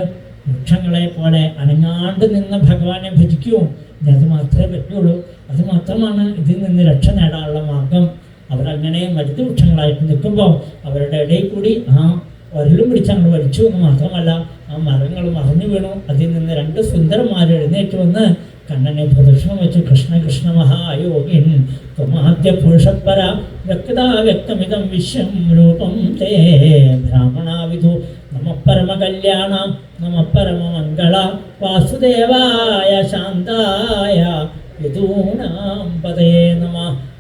വൃക്ഷങ്ങളെ പോലെ അനങ്ങാണ്ട് നിന്ന് ഭഗവാനെ ഭജിക്കൂ. ഇനി അത് മാത്രമേ പറ്റുള്ളൂ. അത് മാത്രമാണ് ഇതിൽ നിന്ന് രക്ഷ നേടാനുള്ള മാർഗം. അവരങ്ങനെ മരുത് വൃക്ഷങ്ങളായിട്ട് നിൽക്കുമ്പോൾ അവരുടെ ഇടയിൽ കൂടി ആ വരലും പിടിച്ചങ്ങ് വലിച്ചു എന്ന് മാത്രമല്ല, ആ മരങ്ങൾ മറിഞ്ഞു വീണു. അതിൽ നിന്ന് 2 സുന്ദരന്മാർ എഴുന്നേറ്റ് വന്ന് കണ്ണനെ പ്രദക്ഷിണം വെച്ച് കൃഷ്ണ കൃഷ്ണ മഹായോഗിൻ ത്വമാദ്യ പുരുഷപര വ്യക്തമിതം വിശ്വം രൂപം തേ ബ്രാഹ്മണാവിധു നമ പരമ കല്യാണ നമ പരമ മംഗള വാസുദേവായ ശാന്തായ യദൂനാം പദേ നമ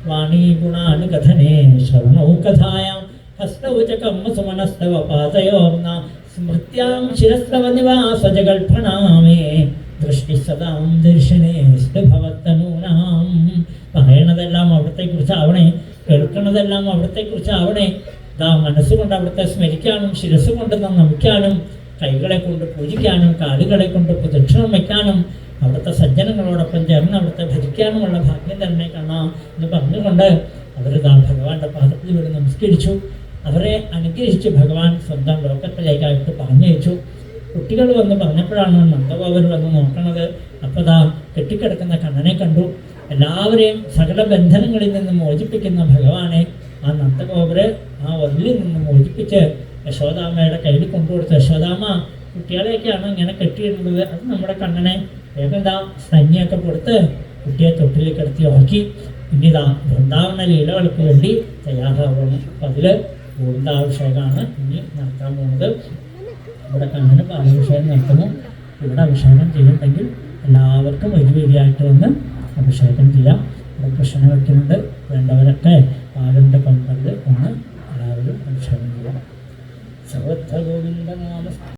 വാണീ ഗുണാനുകഥനേ ശ്രവണൗ കഥായാം ഹസ്തൗ ച കമ്മസുമനസ്തവ പാതയോർന സ്മൃത്യാം ശിരസ്തവ നിവാസജകൾ പ്രണാമേ ദൃഷ്ടി സദാം ദർശനേസ്തു ഭവത്തനൂനാം. പറയണതെല്ലാം അവിടത്തെ കുറിച്ചാവണേ, കേൾക്കണതെല്ലാം അവിടത്തെ കുറിച്ചാവണേ. മനസ്സുകൊണ്ട് അവിടുത്തെ സ്മരിക്കാനും ശിരസ് കൊണ്ട് നമിക്കാനും കൈകളെ കൊണ്ട് പൂജിക്കാനും കാലുകളെ കൊണ്ട് പ്രദക്ഷിണം വയ്ക്കാനും അവിടുത്തെ സജ്ജനങ്ങളോടൊപ്പം ചേർന്ന് അവിടുത്തെ ഭജിക്കാനുമുള്ള ഭാഗ്യം തന്നെ കാണാം എന്ന് പറഞ്ഞുകൊണ്ട് അവർ ഭഗവാന്റെ പാദത്തിൽ വീട് നമസ്കരിച്ചു. അവരെ അനുഗ്രഹിച്ച് ഭഗവാൻ സ്വന്തം ലോകത്തിലേക്കായിട്ട് പറഞ്ഞയച്ചു. കുട്ടികൾ വന്ന് പറഞ്ഞപ്പോഴാണ് നന്ദഗോപർ വന്ന് നോക്കണത്. അപ്പോൾ കെട്ടിക്കിടക്കുന്ന കണ്ണനെ കണ്ടു. എല്ലാവരെയും സകല ബന്ധനങ്ങളിൽ നിന്ന് മോചിപ്പിക്കുന്ന ഭഗവാനെ ആ നന്ദഗോപര് ആ ഒല്ലിൽ നിന്ന് മോചിപ്പിച്ച് യശോദാമ്മയുടെ കയ്യിൽ കൊണ്ടുകൊടുത്തു. യശോദാമ്മ, കുട്ടികളെയൊക്കെയാണ് ഇങ്ങനെ കെട്ടിയിടുന്നത്, അത് നമ്മുടെ കണ്ണനെ വേഗം സന്യൊക്കെ കൊടുത്ത് കുട്ടിയെ തൊട്ടിൽ കിടത്തി ഉറക്കി. ഇനി വൃന്ദാവന ലീലകൾക്ക് വേണ്ടി തയ്യാറാവണം. അപ്പം അതിൽ വൃന്ദാഭിഷേകമാണ് ഇനി നടത്താൻ പോകുന്നത്. ഇവിടെ കണ്ണന് പാലാഭിഷേകം നടത്തുന്നു. ഇവിടെ അഭിഷേകം ചെയ്യുന്നുണ്ടെങ്കിൽ എല്ലാവർക്കും വരിയായിട്ട് വന്ന് അഭിഷേകം ചെയ്യാം. ഇവിടെ കൃഷ്ണനെ വയ്ക്കുന്നുണ്ട്. വേണ്ടവരൊക്കെ പാലിൻ്റെ പന്ത്രണ്ട് ഒന്ന് എല്ലാവരും അഭിഷേകം ചെയ്യാം. സർവത്ര ഗോവിന്ദ നാമ